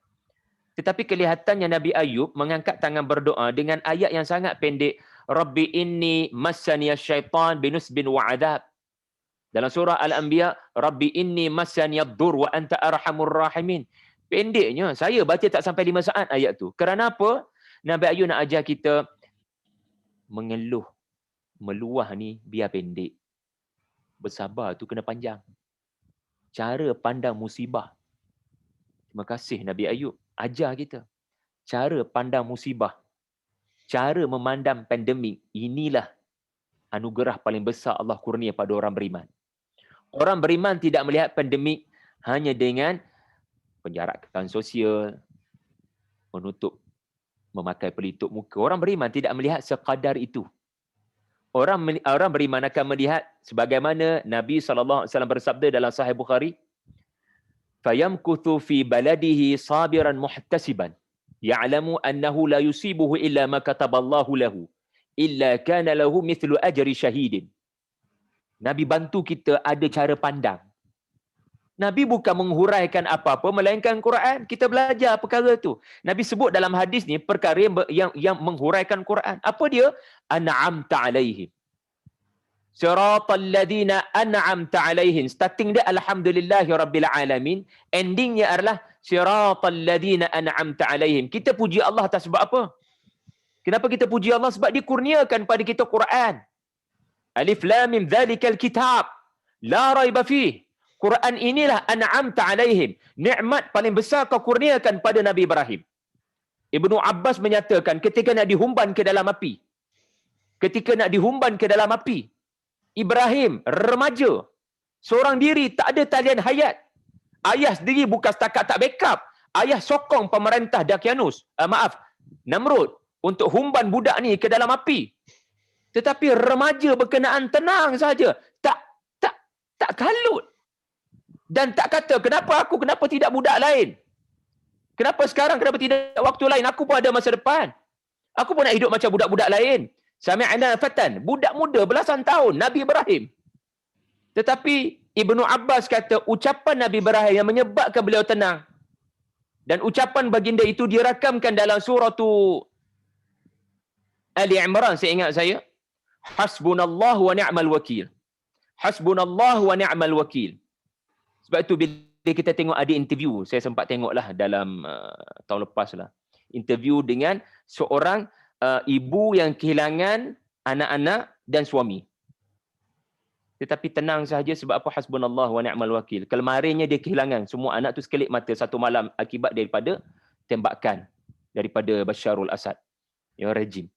Tetapi kelihatannya Nabi Ayub mengangkat tangan berdoa dengan ayat yang sangat pendek. Rabbi inni massaniya syaitan binusbin wa adab. Dalam surah Al-Anbiya, Rabbi inni massaniyad-dur wa anta arhamur rahimin. Pendeknya, saya baca tak sampai 5 saat ayat tu. Kerana apa? Nabi Ayub nak ajar kita mengeluh, meluah ni biar pendek. Bersabar tu kena panjang. Cara pandang musibah. Terima kasih Nabi Ayub. Ajar kita. Cara pandang musibah. Cara memandang pandemik. Inilah anugerah paling besar Allah kurnia pada orang beriman. Orang beriman tidak melihat pandemik hanya dengan penjarakan sosial, menutup, memakai pelitup muka. Orang beriman tidak melihat sekadar itu. Orang beriman akan melihat sebagaimana Nabi SAW bersabda dalam Sahih Bukhari, فَيَمْكُثُ فِي بَلَدِهِ صَابِرًا مُحْتَسِبًا يَعْلَمُ أَنَّهُ لَا يُصِيبُهُ إِلَّا مَا كَتَبَ اللَّهُ لَهُ إِلَّا كَانَ لَهُ مِثْلُ أَجْرِ شَهِيدٍ. Nabi bantu kita ada cara pandang. Nabi bukan menghuraikan apa-apa melainkan Quran. Kita belajar perkara tu. Nabi sebut dalam hadis ni perkara yang menghuraikan Quran. Apa dia? An'amta alaihim. Siratal ladina an'amta alaihim. Starting dia alhamdulillahi rabbil alamin. Endingnya adalah siratal ladina an'amta alaihim. Kita puji Allah atas sebab apa? Kenapa kita puji Allah? Sebab dikurniakan pada kita Quran. Alif lam mim dzalikal kitab la raiba fih. Quran inilah an'amta alaihim. Nikmat paling besar kau kurniakan pada Nabi Ibrahim. Ibnu Abbas menyatakan ketika nak dihumban ke dalam api, ketika nak dihumban ke dalam api. Ibrahim, remaja, seorang diri, tak ada talian hayat. Ayah sendiri bukan setakat tak backup. Ayah sokong pemerintah Namrud untuk humban budak ni ke dalam api. Tetapi remaja berkenaan tenang saja. Tak kalut. Dan tak kata, kenapa tidak budak lain? Kenapa sekarang, kenapa tidak waktu lain? Aku pun ada masa depan. Aku pun nak hidup macam budak-budak lain. Sami'na fatan, budak muda belasan tahun, Nabi Ibrahim. Tetapi Ibnu Abbas kata, ucapan Nabi Ibrahim yang menyebabkan beliau tenang. Dan ucapan baginda itu dirakamkan dalam surah Ali Imran, saya ingat saya. Hasbunallahu wa ni'mal wakil. Hasbunallahu wa ni'mal wakil. Sebab itu bila kita tengok ada interview, saya sempat tengoklah dalam tahun lepas lah. Interview dengan seorang ibu yang kehilangan anak-anak dan suami. Tetapi tenang sahaja sebab apa? Hasbunallah wa ni'mal wakil. Kemarinnya dia kehilangan semua anak tu sekelip mata satu malam akibat daripada tembakan daripada Basharul Asad, yang rejim.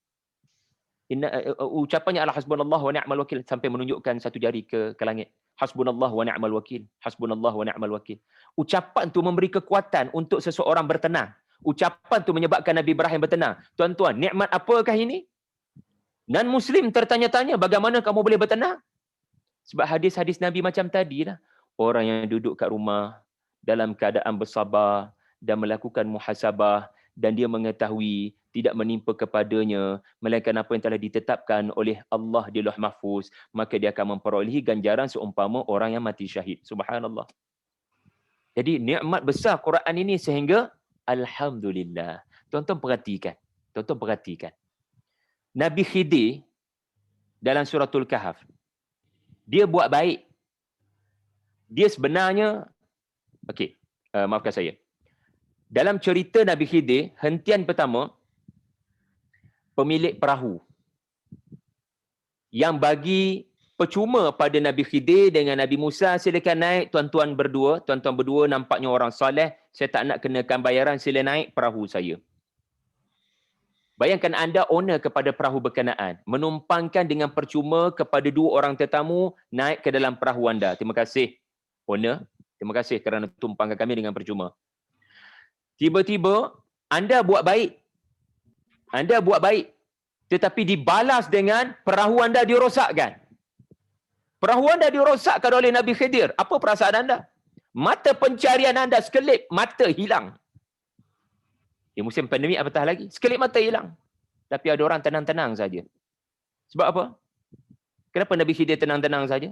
Ucapannya adalah hasbunallah wa ni'mal wakil sampai menunjukkan satu jari ke langit. Hasbunallah wa ni'mal wakil. Hasbunallah wa ni'mal wakil. Ucapan tu memberi kekuatan untuk seseorang bertenang. Ucapan tu menyebabkan Nabi Ibrahim bertenang. Tuan-tuan, nikmat apakah ini? Dan Muslim tertanya-tanya, bagaimana kamu boleh bertenang? Sebab hadis-hadis Nabi macam tadi lah. Orang yang duduk kat rumah dalam keadaan bersabar dan melakukan muhasabah dan dia mengetahui tidak menimpa kepadanya melainkan apa yang telah ditetapkan oleh Allah di Lauh Mahfuz, maka dia akan memperolehi ganjaran seumpama orang yang mati syahid. Subhanallah. Jadi nikmat besar Quran ini sehingga alhamdulillah. Tuan-tuan perhatikan. Nabi Khidir dalam suratul Kahf, dia buat baik. Dia sebenarnya, maafkan saya. Dalam cerita Nabi Khidir, hentian pertama, pemilik perahu yang bagi percuma pada Nabi Khidir dengan Nabi Musa, silakan naik tuan-tuan berdua nampaknya orang soleh, saya tak nak kenakan bayaran, sila naik perahu saya. Bayangkan anda owner kepada perahu berkenaan, menumpangkan dengan percuma kepada dua orang tetamu naik ke dalam perahu anda. Terima kasih owner, terima kasih kerana tumpangkan kami dengan percuma. Tiba-tiba anda buat baik, tetapi dibalas dengan perahu anda dirosakkan. Perahu anda dirosakkan oleh Nabi Khidir. Apa perasaan anda? Mata pencarian anda sekelip mata hilang. Di musim pandemik apatah lagi, sekelip mata hilang. Tapi ada orang tenang-tenang saja. Sebab apa? Kenapa Nabi Khidir tenang-tenang saja?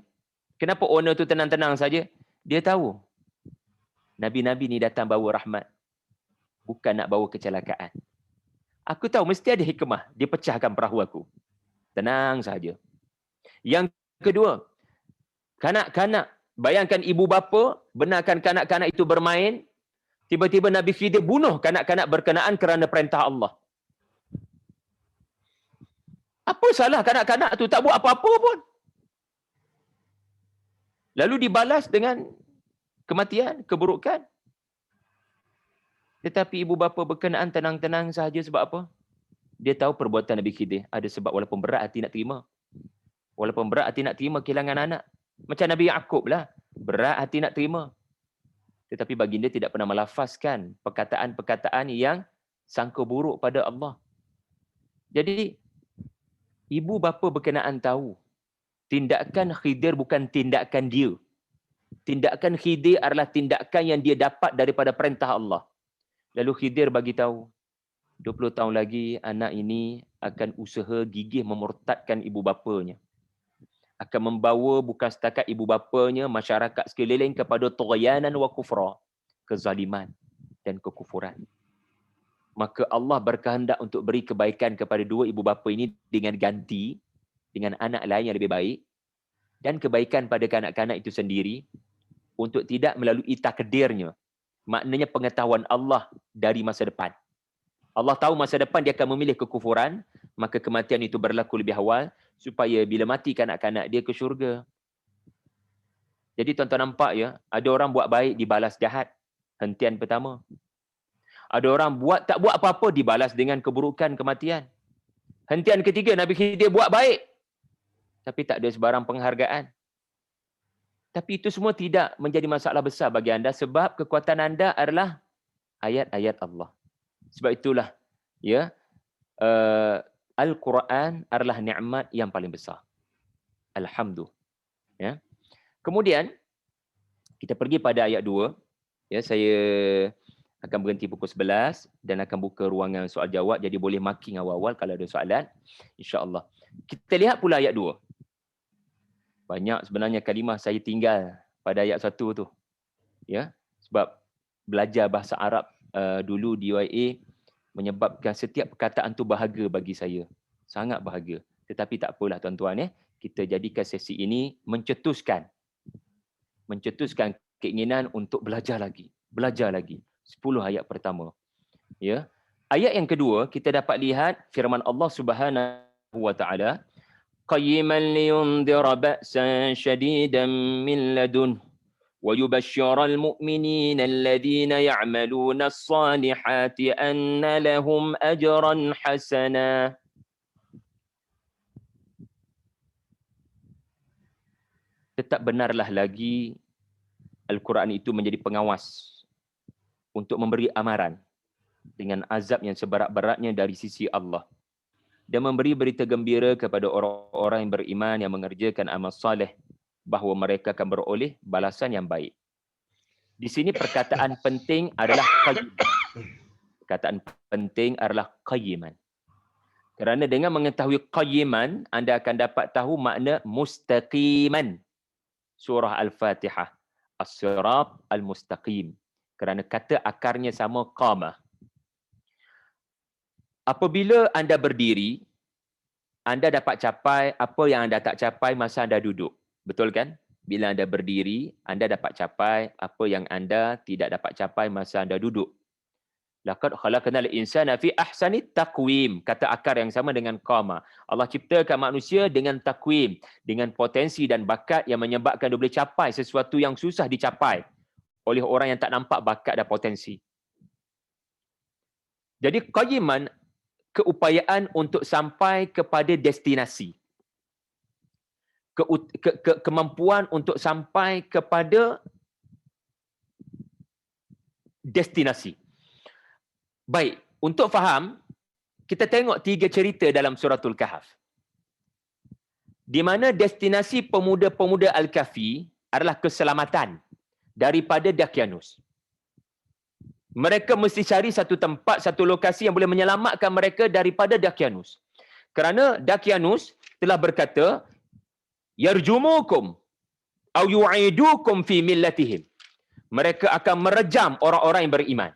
Kenapa owner tu tenang-tenang saja? Dia tahu Nabi-Nabi ni datang bawa rahmat, bukan nak bawa kecelakaan. Aku tahu mesti ada hikmah dia pecahkan perahu aku. Tenang saja. Yang kedua, kanak-kanak. Bayangkan ibu bapa benarkan kanak-kanak itu bermain. Tiba-tiba Nabi Khidir bunuh kanak-kanak berkenaan kerana perintah Allah. Apa salah kanak-kanak tu? Tak buat apa-apa pun. Lalu dibalas dengan kematian, keburukan. Tetapi ibu bapa berkenaan tenang-tenang sahaja sebab apa? Dia tahu perbuatan Nabi Khidir ada sebab walaupun berat hati nak terima. Walaupun berat hati nak terima kehilangan anak. Macam Nabi Yaqub lah. Berat hati nak terima. Tetapi baginda tidak pernah melafazkan perkataan-perkataan yang sangka buruk pada Allah. Jadi, ibu bapa berkenaan tahu tindakan Khidir bukan tindakan dia. Tindakan Khidir adalah tindakan yang dia dapat daripada perintah Allah. Lalu Khidir bagi tahu, 20 tahun lagi anak ini akan usaha gigih memurtadkan ibu bapanya. Akan membawa bukan setakat ibu bapanya, masyarakat sekeliling kepada tughyanan wa kufra, kezaliman dan kekufuran. Maka Allah berkehendak untuk beri kebaikan kepada dua ibu bapa ini dengan ganti dengan anak lain yang lebih baik, dan kebaikan pada kanak-kanak itu sendiri untuk tidak melalui takdirnya. Maknanya pengetahuan Allah dari masa depan. Allah tahu masa depan dia akan memilih kekufuran, maka kematian itu berlaku lebih awal supaya bila mati kanak-kanak dia ke syurga. Jadi tuan-tuan nampak ya, ada orang buat baik dibalas jahat. Hentian pertama. Ada orang tak buat apa-apa dibalas dengan keburukan, kematian. Hentian ketiga, Nabi Khidir buat baik. Tapi tak ada sebarang penghargaan. Tapi itu semua tidak menjadi masalah besar bagi anda sebab kekuatan anda adalah ayat-ayat Allah. Sebab itulah ya Al-Quran adalah nikmat yang paling besar. Alhamdulillah. Ya. Kemudian kita pergi pada ayat 2. Ya, saya akan berhenti pukul 11 dan akan buka ruangan soal jawab, jadi boleh marking awal-awal kalau ada soalan, insya-Allah. Kita lihat pula ayat 2. Banyak sebenarnya kalimah saya tinggal pada ayat 1 tu. Ya, sebab belajar bahasa Arab dulu di UiA menyebabkan setiap perkataan tu berharga bagi saya. Sangat berharga. Tetapi tak apalah tuan-tuan, kita jadikan sesi ini mencetuskan keinginan untuk belajar lagi. 10 ayat pertama. Ya. Ayat yang kedua kita dapat lihat firman Allah Subhanahu wa taala, qayyiman liyundhira ba'san shadidan min ladun wa yubashshiral mu'minina alladhina ya'maluna as-salihati anna lahum ajran hasana. Tetap benarlah lagi Al-Quran itu menjadi pengawas untuk memberi amaran dengan azab yang seberat-beratnya dari sisi Allah dan memberi berita gembira kepada orang-orang yang beriman yang mengerjakan amal soleh bahawa mereka akan beroleh balasan yang baik. Di sini perkataan penting adalah qayyiman. Perkataan penting adalah qayyiman. Kerana dengan mengetahui qayyiman, anda akan dapat tahu makna mustaqiman. Surah Al-Fatihah. As-Sirat Al-Mustaqim. Kerana kata akarnya sama qamah. Apabila anda berdiri, anda dapat capai apa yang anda tak capai masa anda duduk. Betul kan? Bila anda berdiri, anda dapat capai apa yang anda tidak dapat capai masa anda duduk. Laqad khalaqnal insana fi ahsani taqwim. Kata akar yang sama dengan qama. Allah ciptakan manusia dengan takwim, dengan potensi dan bakat yang menyebabkan dia boleh capai sesuatu yang susah dicapai oleh orang yang tak nampak bakat dan potensi. Jadi qayyiman, keupayaan untuk sampai kepada destinasi. Kemampuan untuk sampai kepada destinasi. Baik, untuk faham, kita tengok 3 cerita dalam suratul Kahf. Di mana destinasi pemuda-pemuda Al-Kahfi adalah keselamatan daripada Daqyanus. Mereka mesti cari satu tempat, satu lokasi yang boleh menyelamatkan mereka daripada Daqyanus. Kerana Daqyanus telah berkata, yarjumukum au yu'idukum fi millatihim. Mereka akan merejam orang-orang yang beriman.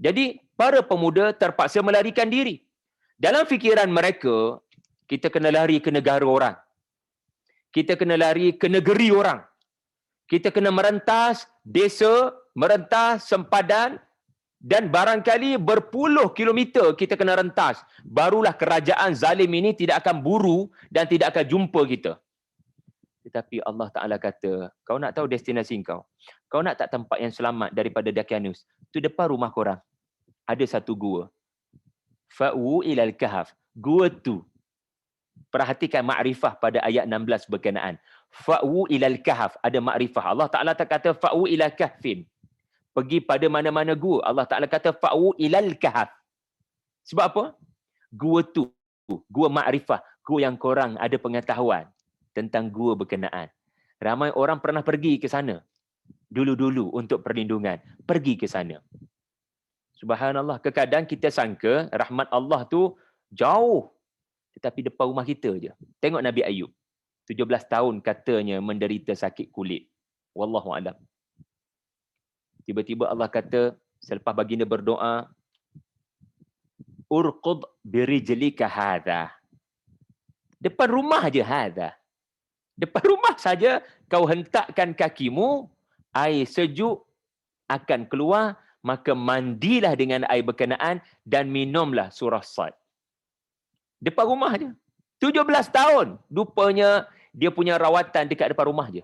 Jadi, para pemuda terpaksa melarikan diri. Dalam fikiran mereka, kita kena lari ke negara orang. Kita kena lari ke negeri orang. Kita kena merentas desa, merentas sempadan, dan barangkali berpuluh kilometer kita kena rentas. Barulah kerajaan zalim ini tidak akan buru dan tidak akan jumpa kita. Tetapi Allah Ta'ala kata, kau nak tahu destinasi kau? Kau nak tak tempat yang selamat daripada Daqyanus? Itu depan rumah korang. Ada satu gua. Fa'u ilal kahf. Gua tu. Perhatikan makrifah pada ayat 16 berkenaan. Fa'u ilal kahf. Ada makrifah. Allah Ta'ala tak kata fa'u ilal kahfin. Pergi pada mana-mana gua. Allah Ta'ala kata fa'u ilal kahf. Sebab apa? Gua tu. Gua makrifah. Gua yang korang ada pengetahuan tentang gua berkenaan. Ramai orang pernah pergi ke sana. Dulu-dulu untuk perlindungan. Pergi ke sana. Subhanallah, kadang kita sangka rahmat Allah tu jauh. Tetapi depan rumah kita je. Tengok Nabi Ayub. 17 tahun katanya menderita sakit kulit. Wallahu a'lam. Tiba-tiba Allah kata, selepas baginda berdoa, urqud birijlika hadha. Depan rumah je hadha. Depan rumah saja kau hentakkan kakimu, air sejuk akan keluar, maka mandilah dengan air berkenaan dan minumlah surah Sad. Depan rumah je. 17 tahun. Rupanya dia punya rawatan dekat depan rumah je.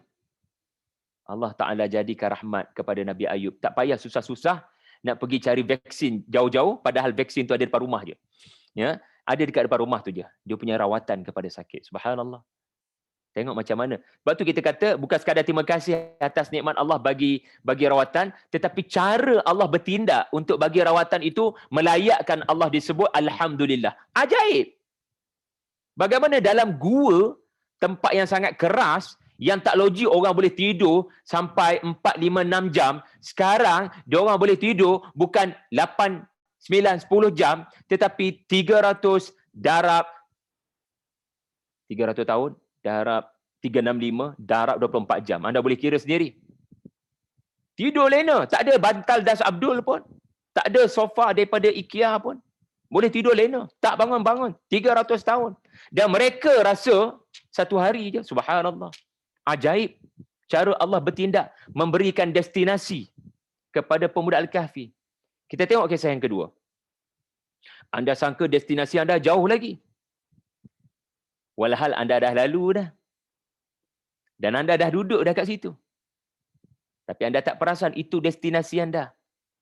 Allah Ta'ala jadikan rahmat kepada Nabi Ayub. Tak payah susah-susah nak pergi cari vaksin jauh-jauh, padahal vaksin tu ada depan rumah je. Ya, Ada dekat depan rumah tu je. Dia punya rawatan kepada sakit. Subhanallah. Tengok macam mana. Sebab tu kita kata bukan sekadar terima kasih atas nikmat Allah bagi rawatan, tetapi cara Allah bertindak untuk bagi rawatan itu melayakkan Allah disebut Alhamdulillah. Ajaib. Bagaimana dalam gua, tempat yang sangat keras, yang tak logik orang boleh tidur sampai 4, 5, 6 jam. Sekarang, dia orang boleh tidur bukan 8, 9, 10 jam, tetapi 300 darab 300 tahun, darab 365, darab 24 jam. Anda boleh kira sendiri. Tidur lena. Tak ada bantal Das Abdul pun. Tak ada sofa daripada IKEA pun. Boleh tidur lena. Tak bangun-bangun. 300 tahun. Dan mereka rasa satu hari je. Subhanallah. Ajaib. Cara Allah bertindak. Memberikan destinasi kepada pemuda Al-Kahfi. Kita tengok kisah yang kedua. Anda sangka destinasi anda jauh lagi. Walhal anda dah lalu dah. Dan anda dah duduk dah kat situ. Tapi anda tak perasan itu destinasi anda.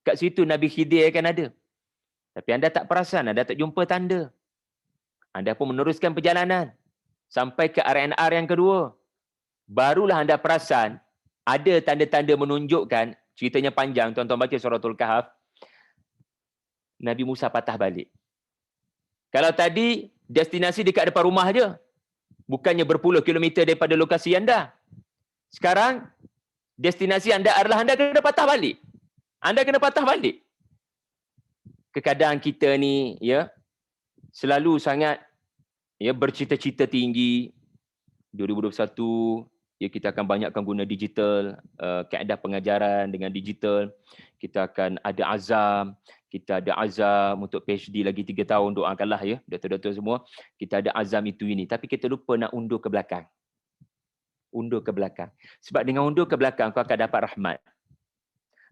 Kat situ Nabi Khidir akan ada. Tapi anda tak perasan, anda tak jumpa tanda. Anda pun meneruskan perjalanan. Sampai ke RNR yang kedua. Barulah anda perasan, ada tanda-tanda menunjukkan, ceritanya panjang, tuan-tuan baca Suratul Kahf, Nabi Musa patah balik. Kalau tadi, destinasi dekat depan rumah je. Bukannya berpuluh kilometer daripada lokasi anda. Sekarang, destinasi anda adalah anda kena patah balik. Anda kena patah balik. Kadang kita ni, ya, selalu sangat ya bercita-cita tinggi. 2021, ya, kita akan banyakkan guna digital, kaedah pengajaran dengan digital. Kita akan ada azam. Kita ada azam untuk PhD lagi 3 tahun, doakanlah ya, doktor-doktor semua. Kita ada azam itu ini. Tapi kita lupa nak undur ke belakang. Undur ke belakang. Sebab dengan undur ke belakang, kau akan dapat rahmat.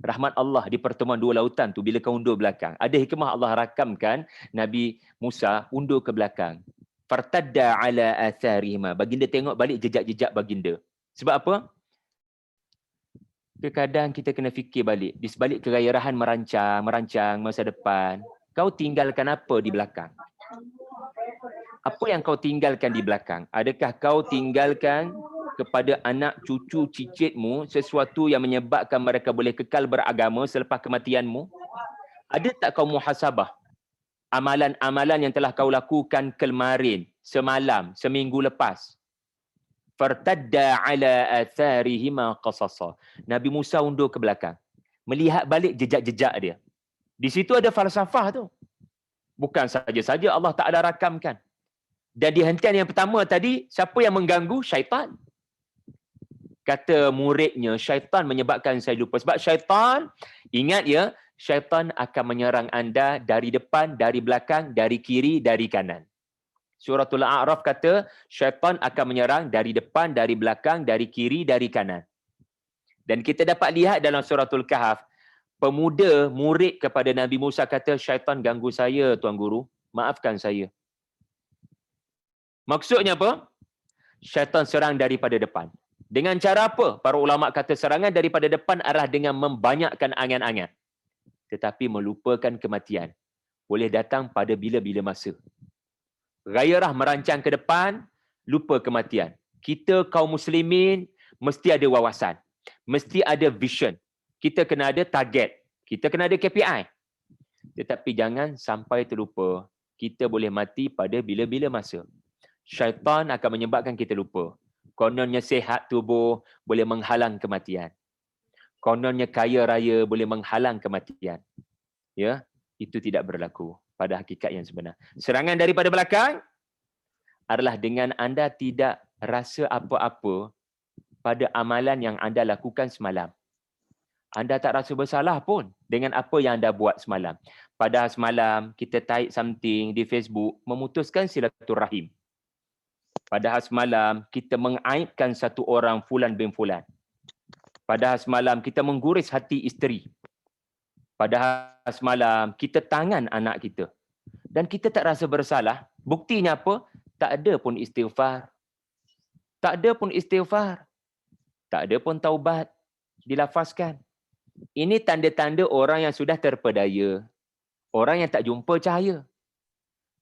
Rahmat Allah di pertemuan dua lautan tu bila kau undur belakang. Ada hikmah Allah rakamkan Nabi Musa undur ke belakang. Fartadda ala atharihima. Baginda tengok balik jejak-jejak baginda. Sebab apa? Kadang kita kena fikir balik. Di sebalik kegairahan merancang masa depan, kau tinggalkan apa di belakang? Apa yang kau tinggalkan di belakang? Adakah kau tinggalkan kepada anak cucu cicitmu sesuatu yang menyebabkan mereka boleh kekal beragama selepas kematianmu? Ada tak kau muhasabah amalan-amalan yang telah kau lakukan kemarin, semalam, seminggu lepas? Fartadda ala atharihima qasasa. Nabi Musa undur ke belakang, melihat balik jejak-jejak dia. Di situ ada falsafah tu. Bukan saja-saja Allah Ta'ala rakamkan. Dan di hentian yang pertama tadi, siapa yang mengganggu? Syaitan. Kata muridnya, syaitan menyebabkan saya lupa. Sebab syaitan, ingat ya, syaitan akan menyerang anda dari depan, dari belakang, dari kiri, dari kanan. Suratul A'raf kata, syaitan akan menyerang dari depan, dari belakang, dari kiri, dari kanan. Dan kita dapat lihat dalam Suratul Kahf, pemuda murid kepada Nabi Musa kata, syaitan ganggu saya, Tuan Guru, maafkan saya. Maksudnya apa? Syaitan serang daripada depan. Dengan cara apa? Para ulama kata serangan daripada depan adalah dengan membanyakkan angan-angan. Tetapi melupakan kematian. Boleh datang pada bila-bila masa. Gairah merancang ke depan, lupa kematian. Kita kaum muslimin mesti ada wawasan. Mesti ada vision. Kita kena ada target. Kita kena ada KPI. Tetapi jangan sampai terlupa. Kita boleh mati pada bila-bila masa. Syaitan akan menyebabkan kita lupa. Kononnya sihat tubuh boleh menghalang kematian. Kononnya kaya raya boleh menghalang kematian. Ya, itu tidak berlaku pada hakikat yang sebenar. Serangan daripada belakang adalah dengan anda tidak rasa apa-apa pada amalan yang anda lakukan semalam. Anda tak rasa bersalah pun dengan apa yang anda buat semalam. Padahal semalam kita type something di Facebook memutuskan silaturahim. Padahal semalam kita mengaibkan satu orang fulan bin fulan. Padahal semalam kita mengguris hati isteri. Padahal semalam kita tangan anak kita. Dan kita tak rasa bersalah. Buktinya apa? Tak ada pun istighfar. Tak ada pun istighfar. Tak ada pun taubat dilafazkan. Ini tanda-tanda orang yang sudah terpedaya. Orang yang tak jumpa cahaya.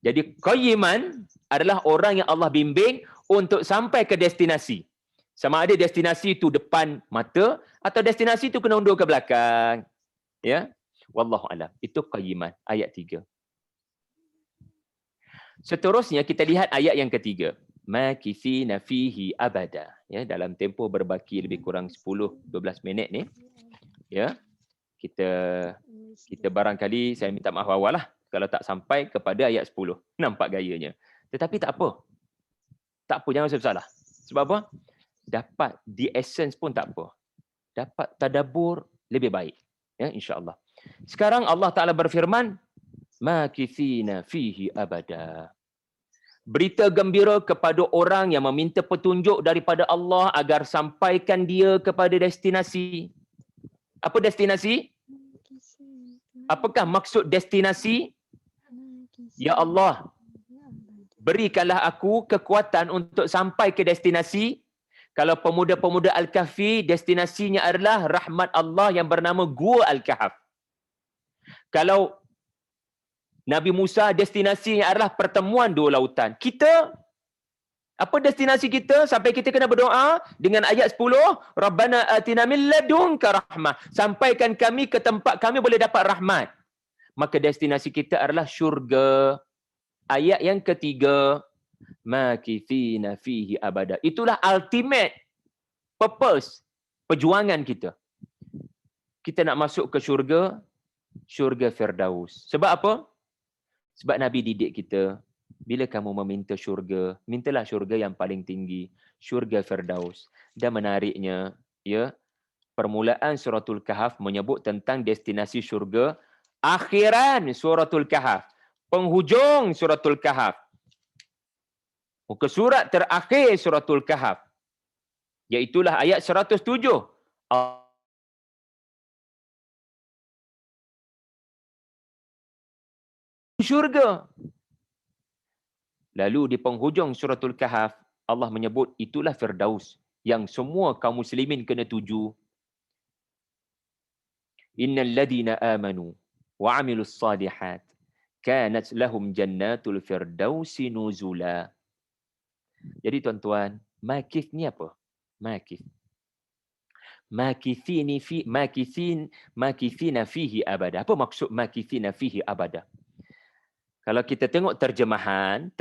Jadi qayyiman adalah orang yang Allah bimbing untuk sampai ke destinasi. Sama ada destinasi itu depan mata atau destinasi itu kena undur ke belakang. Ya. Wallahu alam. Itu qayyiman ayat 3. Seterusnya kita lihat ayat yang ketiga. Makithina fihi abada. Ya, dalam tempoh berbaki lebih kurang 10-12 minit ni. Ya. Kita barangkali saya minta maaf awal lah kalau tak sampai kepada ayat 10. Nampak gayanya. Tetapi tak apa. Tak apa, jangan salah. Sebab apa? Dapat the essence pun tak apa. Dapat tadabbur lebih baik. Ya, insya-Allah. Sekarang Allah Taala berfirman, makithina fihi abada. Berita gembira kepada orang yang meminta petunjuk daripada Allah agar sampaikan dia kepada destinasi. Apa destinasi? Apakah maksud destinasi? Ya Allah, berikanlah aku kekuatan untuk sampai ke destinasi. Kalau pemuda-pemuda Al-Kahfi, destinasinya adalah rahmat Allah yang bernama Gua Al-Kahf. Kalau Nabi Musa, destinasinya adalah pertemuan dua lautan. Kita, apa destinasi kita? Sampai kita kena berdoa dengan ayat 10, Rabbana atina min ladunka rahmah. Sampaikan kami ke tempat kami boleh dapat rahmat. Maka destinasi kita adalah syurga. Ayat yang ketiga, makithina fihi abada. Itulah ultimate purpose perjuangan kita. Kita nak masuk ke syurga, syurga Firdaus. Sebab apa? Sebab Nabi didik kita, bila kamu meminta syurga, mintalah syurga yang paling tinggi, syurga Firdaus. Dan menariknya, ya, permulaan suratul Kahf menyebut tentang destinasi syurga, akhiran suratul Kahf, penghujung suratul Kahf, muka surat terakhir suratul Kahf, iaitulah ayat 107. Syurga. Lalu di penghujung suratul Kahf, Allah menyebut itulah Firdaus yang semua kaum muslimin kena tuju. Innal ladina amanu wa amilus salihat kanat lahum jannatul firdausi nuzula. Jadi tuan-tuan, makith ni apa? Makith. Makithina fihi abada. Apa maksud makithina fihi abada? Kalau kita tengok terjemahan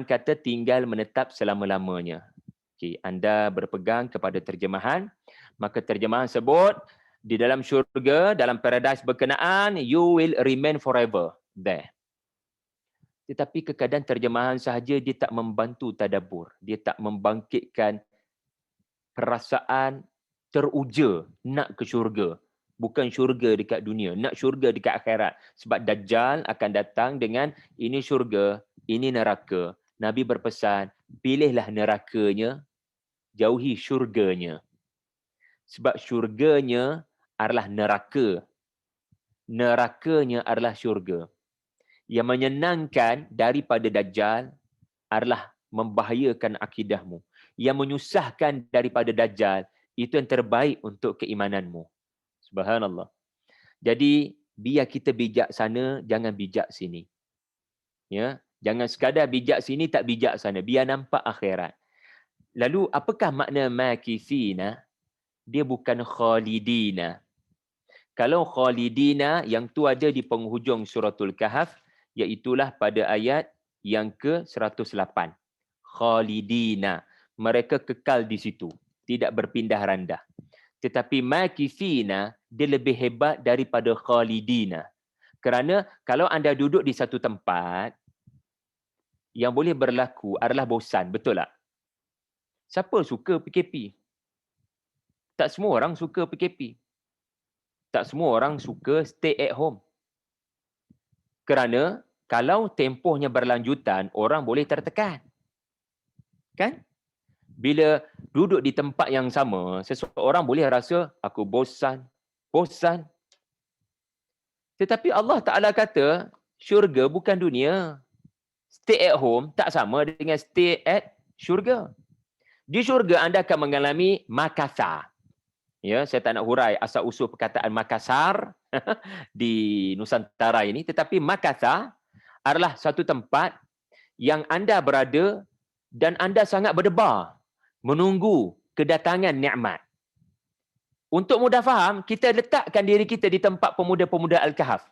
kata tinggal menetap selama-lamanya. Okay, anda berpegang kepada terjemahan, maka terjemahan sebut di dalam syurga, dalam paradise berkenaan, you will remain forever there. Tetapi kekadang terjemahan sahaja dia tak membantu tadabbur, dia tak membangkitkan perasaan teruja nak ke syurga. Bukan syurga dekat dunia, nak syurga dekat akhirat. Sebab Dajjal akan datang dengan ini syurga, ini neraka. Nabi berpesan, pilihlah nerakanya, jauhi syurganya. Sebab syurganya adalah neraka. Nerakanya adalah syurga. Yang menyenangkan daripada Dajjal adalah membahayakan akidahmu. Yang menyusahkan daripada Dajjal, itu yang terbaik untuk keimananmu. Subhanallah. Jadi biar kita bijak sana, jangan bijak sini. Ya, jangan sekadar bijak sini tak bijak sana, biar nampak akhirat. Lalu apakah makna makithina? Dia bukan khalidina. Kalau khalidina yang tu ada di penghujung suratul Kahf, iaitulah pada ayat yang ke-108. Khalidina, mereka kekal di situ, tidak berpindah randah. Tetapi makithina dia lebih hebat daripada khalidina. Kerana kalau anda duduk di satu tempat, yang boleh berlaku adalah bosan, betul tak? Siapa suka PKP? Tak semua orang suka PKP. Tak semua orang suka stay at home. Kerana kalau tempohnya berlanjutan, orang boleh tertekan. Kan? Bila duduk di tempat yang sama, seseorang boleh rasa aku bosan. Tetapi Allah Ta'ala kata, syurga bukan dunia. Stay at home tak sama dengan stay at syurga. Di syurga anda akan mengalami makasa. Ya, saya tak nak hurai asal usul perkataan Makassar di Nusantara ini, tetapi makasa adalah satu tempat yang anda berada dan anda sangat berdebar menunggu kedatangan nikmat. Untuk mudah faham, kita letakkan diri kita di tempat pemuda-pemuda Al-Kahf.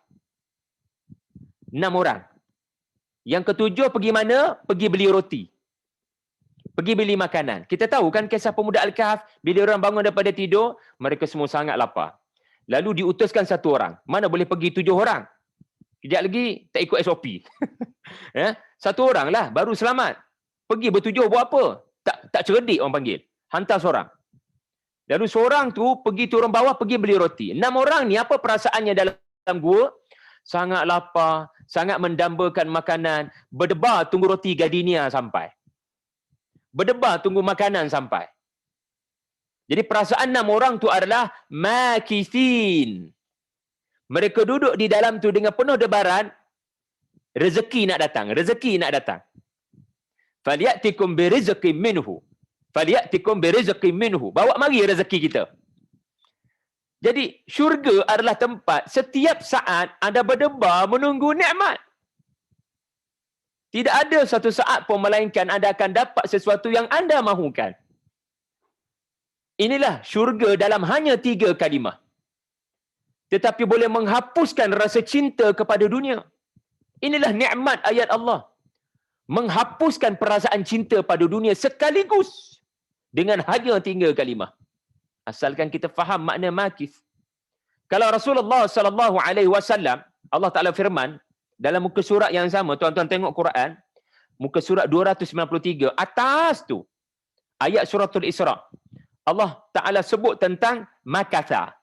6 orang. Yang ketujuh pergi mana? Pergi beli roti. Pergi beli makanan. Kita tahu kan kisah pemuda Al-Kahf, bila orang bangun daripada tidur, mereka semua sangat lapar. Lalu diutuskan 1 orang. Mana boleh pergi 7 orang? Kejap lagi tak ikut SOP. 1 orang lah, baru selamat. Pergi bertujuh buat apa? Tak cerdik orang panggil. Hantar seorang. Lalu seorang tu pergi turun bawah, pergi beli roti. 6 orang ni apa perasaannya dalam gua? Sangat lapar, sangat mendambakan makanan, berdebar tunggu roti gardenia sampai. Berdebar tunggu makanan sampai. Jadi perasaan 6 orang tu adalah makithin. Mereka duduk di dalam tu dengan penuh debaran, rezeki nak datang, rezeki nak datang. Falyatikum birizqin minhu. Falyatikum birizqin minhu. Bawa mari rezeki kita. Jadi syurga adalah tempat setiap saat anda berdebar menunggu nikmat. Tidak ada satu saat pun melainkan anda akan dapat sesuatu yang anda mahukan. Inilah syurga dalam hanya 3 kalimah. Tetapi boleh menghapuskan rasa cinta kepada dunia. Inilah nikmat ayat Allah. Menghapuskan perasaan cinta pada dunia sekaligus dengan hanya 3 kalimah. Asalkan kita faham makna makith. Kalau Rasulullah sallallahu alaihi wasallam, Allah Taala firman dalam muka surat yang sama, tuan-tuan tengok Quran, muka surat 293 atas tu, ayat suratul Isra. Allah Taala sebut tentang makatha.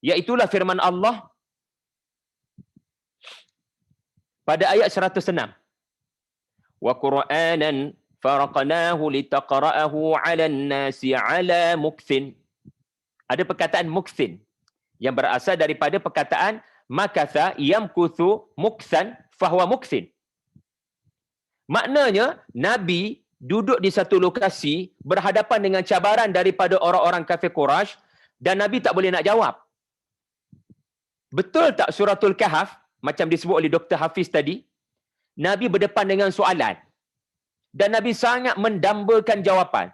Iaitulah firman Allah pada ayat 106. Wa Qur'anan faraqnahu litaqra'ahu 'alan nasi 'ala mukthin. Ada perkataan mukthin yang berasal daripada perkataan makatha yamkuthu mukthan fahuwa mukthin. Maknanya Nabi duduk di satu lokasi berhadapan dengan cabaran daripada orang-orang kafir Quraisy dan Nabi tak boleh nak jawab. Betul tak suratul Kahf macam disebut oleh Dr. Hafiz tadi? Nabi berdepan dengan soalan dan Nabi sangat mendambakan jawapan.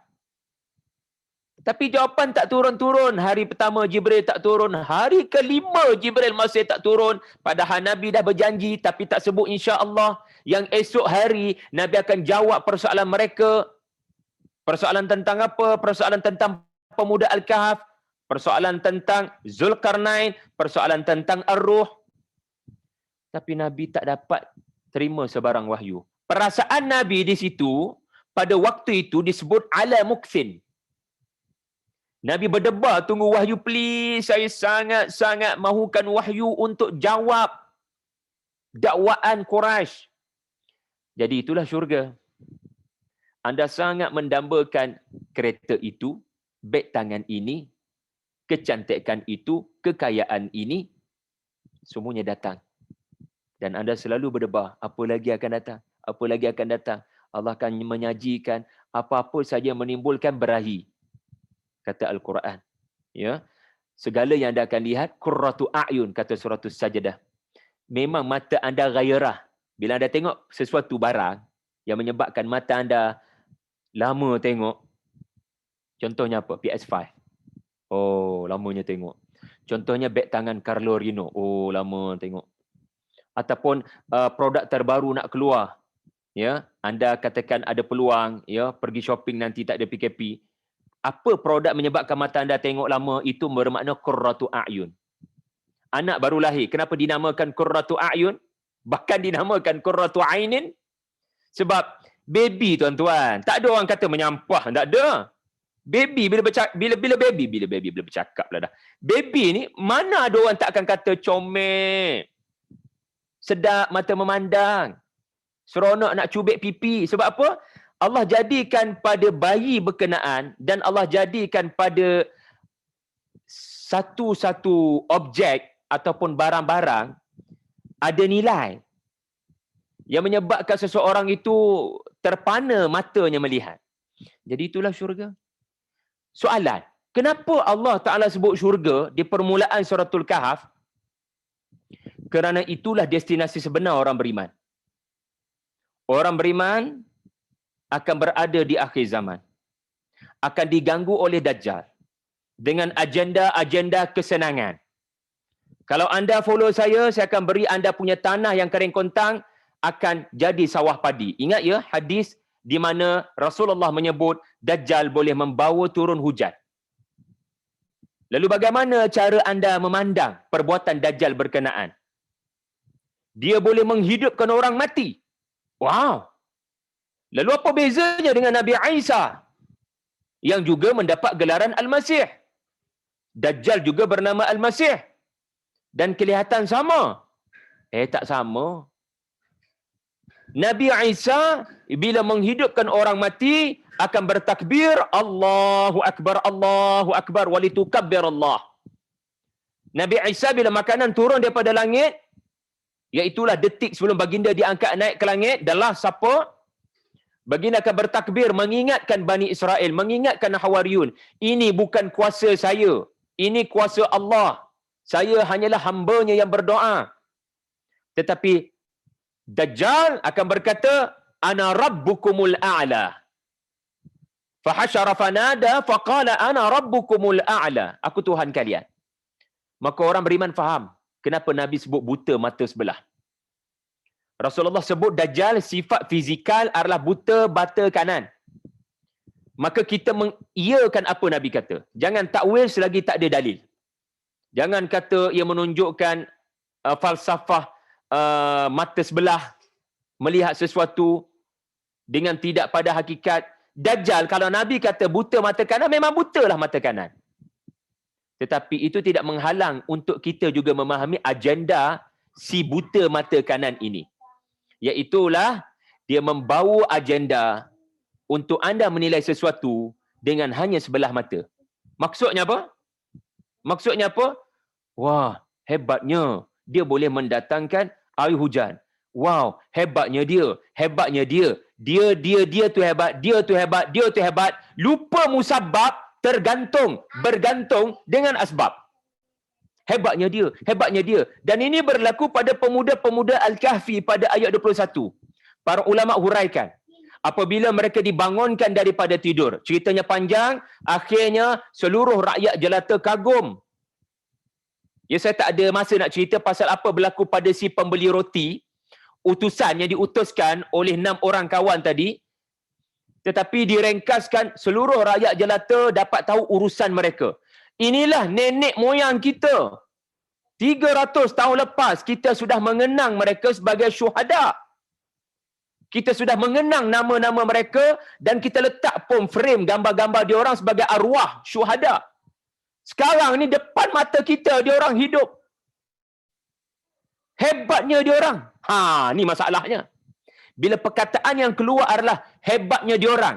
Tapi jawapan tak turun-turun. Hari pertama Jibril tak turun, hari kelima Jibril masih tak turun. Padahal Nabi dah berjanji tapi tak sebut insya-Allah yang esok hari Nabi akan jawab persoalan mereka. Persoalan tentang apa? Persoalan tentang pemuda Al-Kahf, persoalan tentang Zulkarnain, persoalan tentang Ar-Ruh. Tapi Nabi tak dapat terima sebarang wahyu. Perasaan Nabi di situ pada waktu itu disebut ala mukthin. Nabi berdebar tunggu wahyu, please, saya sangat-sangat mahukan wahyu untuk jawab dakwaan Quraisy. Jadi itulah syurga. Anda sangat mendambakan kereta itu, beg tangan ini, kecantikan itu, kekayaan ini, semuanya datang. Dan anda selalu berdebar, apa lagi akan datang? Apa lagi akan datang? Allah akan menyajikan apa-apa saja menimbulkan berahi. Kata Al-Quran. Ya. Segala yang anda akan lihat, qurratu a'yun, kata suratul Sajdah. Memang mata anda gairah. Bila anda tengok sesuatu barang yang menyebabkan mata anda lama tengok. Contohnya apa? PS5. Oh, lamanya tengok. Contohnya beg tangan Carlo Rino. Oh, lama tengok. Ataupun produk terbaru nak keluar. Ya, anda katakan ada peluang ya pergi shopping nanti tak ada PKP. Apa produk menyebabkan mata anda tengok lama, itu bermakna qurratu a'yun. Anak baru lahir, kenapa dinamakan qurratu a'yun? Bahkan dinamakan qurratu ainin. Sebab baby, tuan-tuan, tak ada orang kata menyampah, tak ada. Baby bila baby bercakap lah dah. Baby ni mana ada orang tak akan kata comel, sedap mata memandang, seronok nak cubit pipi. Sebab apa? Allah jadikan pada bayi berkenaan dan Allah jadikan pada satu-satu objek ataupun barang-barang ada nilai yang menyebabkan seseorang itu terpana matanya melihat. Jadi itulah syurga. Soalan, kenapa Allah Ta'ala sebut syurga di permulaan suratul Kahf? Kerana itulah destinasi sebenar orang beriman. Orang beriman akan berada di akhir zaman. Akan diganggu oleh Dajjal dengan agenda-agenda kesenangan. Kalau anda follow saya akan beri anda punya tanah yang kering kontang akan jadi sawah padi. Ingat ya hadis di mana Rasulullah menyebut Dajjal boleh membawa turun hujan. Lalu bagaimana cara anda memandang perbuatan Dajjal berkenaan? Dia boleh menghidupkan orang mati. Wow. Lalu apa bezanya dengan Nabi Isa yang juga mendapat gelaran Al-Masih? Dajjal juga bernama Al-Masih. Dan kelihatan sama. Tak sama. Nabi Isa bila menghidupkan orang mati akan bertakbir Allahu Akbar walitukabbir Allah. Nabi Isa bila makanan turun daripada langit, iaitulah detik sebelum baginda diangkat naik ke langit, adalah siapa? Baginda akan bertakbir mengingatkan Bani Israel, mengingatkan Hawariyun, ini bukan kuasa saya, ini kuasa Allah. Saya hanyalah hamba-Nya yang berdoa. Tetapi Dajjal akan berkata, ana rabbukumul a'la. Fahasyara fanada faqala ana rabbukumul a'la. Aku Tuhan kalian. Maka orang beriman faham kenapa Nabi sebut buta mata sebelah. Rasulullah sebut Dajjal sifat fizikal adalah buta mata kanan. Maka kita mengiyakan apa Nabi kata. Jangan takwil selagi tak ada dalil. Jangan kata ia menunjukkan falsafah mata sebelah, melihat sesuatu dengan tidak pada hakikat. Dajjal kalau Nabi kata buta mata kanan, memang butalah mata kanan. Tetapi itu tidak menghalang untuk kita juga memahami agenda si buta mata kanan ini. Iaitulah dia membawa agenda untuk anda menilai sesuatu dengan hanya sebelah mata. Maksudnya apa? Maksudnya apa? Wah, hebatnya dia boleh mendatangkan air hujan. Wow, hebatnya dia. Hebatnya dia. Dia tu hebat, dia tu hebat, dia tu hebat. Lupa musabab, bergantung dengan asbab. Hebatnya dia, hebatnya dia. Dan ini berlaku pada pemuda-pemuda Al-Kahfi pada ayat 21. Para ulama huraikan. Apabila mereka dibangunkan daripada tidur. Ceritanya panjang, akhirnya seluruh rakyat jelata kagum. Ya, saya tak ada masa nak cerita pasal apa berlaku pada si pembeli roti. Utusan yang diutuskan oleh 6 orang kawan tadi. Tetapi direngkaskan seluruh rakyat jelata dapat tahu urusan mereka. Inilah nenek moyang kita. 300 tahun lepas kita sudah mengenang mereka sebagai syuhada. Kita sudah mengenang nama-nama mereka dan kita letak pun frame gambar-gambar diorang sebagai arwah syuhada. Sekarang ni depan mata kita diorang hidup. Hebatnya diorang. Ni masalahnya. Bila perkataan yang keluar adalah hebatnya diorang.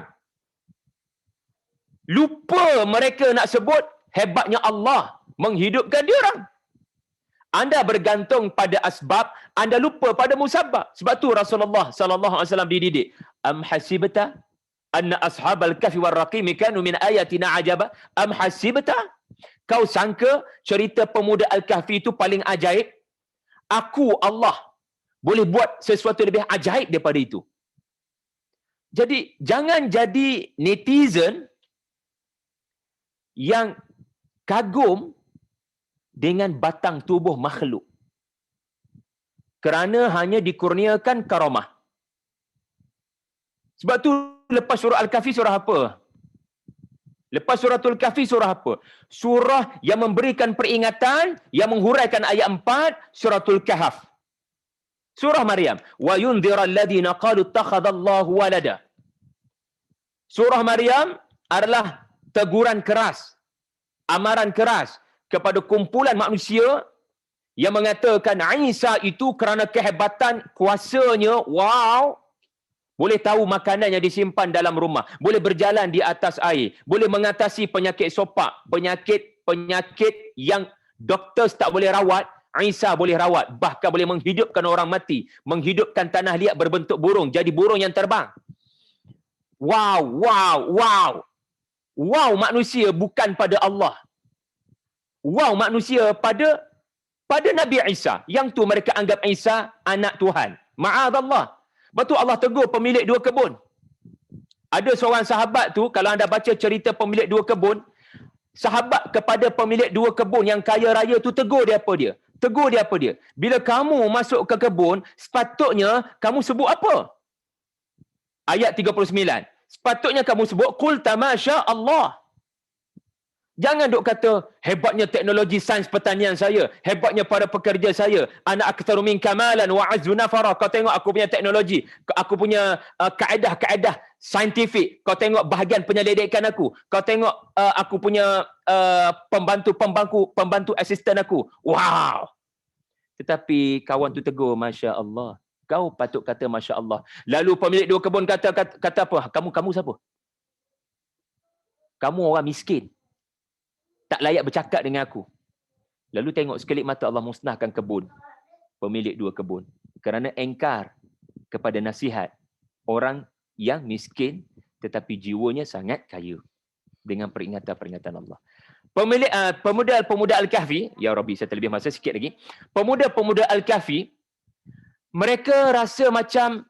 Lupa mereka nak sebut hebatnya Allah menghidupkan diorang. Anda bergantung pada asbab, anda lupa pada musabab. Sebab tu Rasulullah sallallahu alaihi wasallam dididik. Am hasibta anna ashabal kahfi war raqim kanu min ayatina ajaba? Am hasibta? Kau sangka cerita pemuda Al-Kahfi itu paling ajaib? Aku Allah boleh buat sesuatu lebih ajaib daripada itu. Jadi jangan jadi netizen yang kagum dengan batang tubuh makhluk. Kerana hanya dikurniakan karamah. Sebab tu lepas surah Al-Kahfi surah apa? Lepas suratul Kahfi surah apa? Surah yang memberikan peringatan, yang menghuraikan ayat 4, suratul Kahf. Surah Maryam. Wa yundhira alladhina qalu ittakhadallahu walada. Surah Maryam adalah teguran keras, amaran keras kepada kumpulan manusia yang mengatakan Isa itu kerana kehebatan kuasanya, wow, boleh tahu makanan yang disimpan dalam rumah, boleh berjalan di atas air, boleh mengatasi penyakit sopak, penyakit yang doktor tak boleh rawat, Isa boleh rawat, bahkan boleh menghidupkan orang mati, menghidupkan tanah liat berbentuk burung, jadi burung yang terbang. Wow, wow, wow. Wow manusia bukan pada Allah. Wow manusia pada Nabi Isa. Yang tu mereka anggap Isa anak Tuhan. Ma'adallah. Lepas tu Allah tegur pemilik 2 kebun. Ada seorang sahabat tu, kalau anda baca cerita pemilik 2 kebun, sahabat kepada pemilik 2 kebun yang kaya raya tu tegur dia apa dia? Tegur dia apa dia? Bila kamu masuk ke kebun, sepatutnya kamu sebut apa? Ayat 39. Sepatutnya kamu sebut qul tamasya Allah. Jangan duk kata hebatnya teknologi sains pertanian saya, hebatnya para pekerja saya, ana aktsaru min kamalan wa azzu nafara. Kau tengok aku punya teknologi, aku punya kaedah-kaedah saintifik, kau tengok bahagian penyelidikan aku, kau tengok aku punya pembantu asisten aku. Wow. Tetapi kawan tu tegur, Masya Allah. Kau patut kata Masya Allah. Lalu pemilik 2 kebun kata apa? Kamu siapa? Kamu orang miskin. Tak layak bercakap dengan aku. Lalu tengok sekelip mata Allah musnahkan kebun. Pemilik 2 kebun. Kerana engkar kepada nasihat orang yang miskin tetapi jiwanya sangat kaya. Dengan peringatan-peringatan Allah. Pemuda Al-Kahfi, ya Rabbi saya terlebih masa sikit lagi. Pemuda Al-Kahfi, mereka rasa macam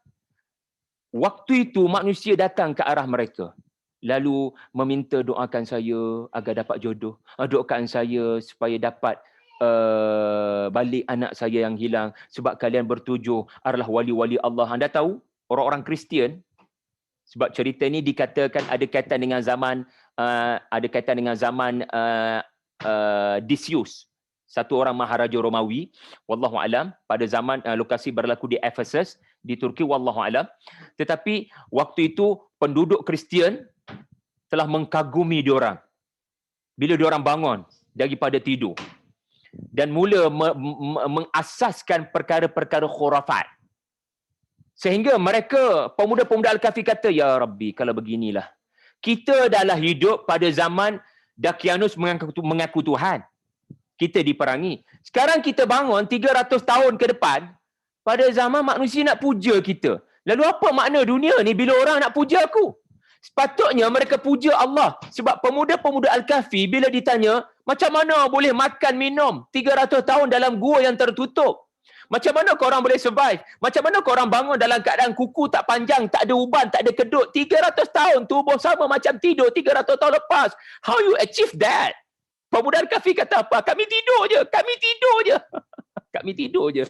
waktu itu manusia datang ke arah mereka. Lalu meminta doakan saya agar dapat jodoh. Doakan saya supaya dapat balik anak saya yang hilang. Sebab kalian bertujuh adalah wali-wali Allah. Anda tahu orang-orang Kristian, sebab cerita ni dikatakan ada kaitan dengan zaman Decius, satu orang maharaja Romawi, wallahu alam, pada zaman lokasi berlaku di Ephesus di Turki, wallahu alam. Tetapi waktu itu penduduk Kristian telah mengkagumi diorang bila diorang bangun daripada tidur dan mula mengasaskan perkara-perkara khurafat. Sehingga mereka, pemuda-pemuda Al-Kahfi kata, ya Rabbi, kalau beginilah, kita adalah hidup pada zaman Dakianus mengaku Tuhan. Kita diperangi. Sekarang kita bangun 300 tahun ke depan, pada zaman manusia nak puja kita. Lalu apa makna dunia ni bila orang nak puja aku? Sepatutnya mereka puja Allah. Sebab pemuda-pemuda Al-Kahfi bila ditanya, macam mana boleh makan minum 300 tahun dalam gua yang tertutup? Macam mana korang boleh survive? Macam mana korang bangun dalam keadaan kuku tak panjang, tak ada uban, tak ada kedut? 300 tahun tubuh sama macam tidur 300 tahun lepas. How you achieve that? Pemuda Al-Kahfi kata apa? Kami tidur je. Kami tidur je. Kami tidur je.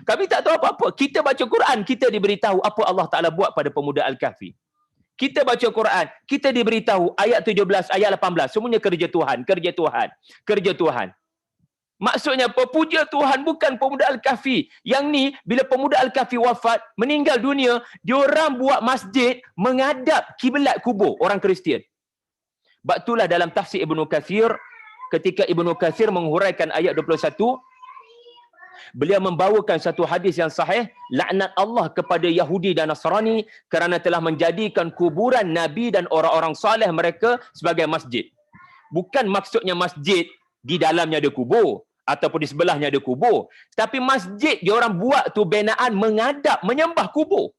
Kami tak tahu apa-apa. Kita baca Quran, kita diberitahu apa Allah Ta'ala buat pada pemuda Al-Kahfi. Kita baca Quran, kita diberitahu ayat 17, ayat 18. Semuanya kerja Tuhan, kerja Tuhan, kerja Tuhan. Maksudnya apa? Puja Tuhan, bukan pemuda Al-Kahfi. Yang ni, bila pemuda Al-Kahfi wafat, meninggal dunia, diorang buat masjid menghadap kiblat kubur orang Kristian. Sebab itulah dalam tafsir Ibnu Katsir, ketika Ibnu Katsir menghuraikan ayat 21, beliau membawakan satu hadis yang sahih, laknat Allah kepada Yahudi dan Nasrani kerana telah menjadikan kuburan Nabi dan orang-orang saleh mereka sebagai masjid. Bukan maksudnya masjid di dalamnya ada kubur ataupun di sebelahnya ada kubur, tapi masjid dia orang buat tu binaan menghadap, menyembah kubur,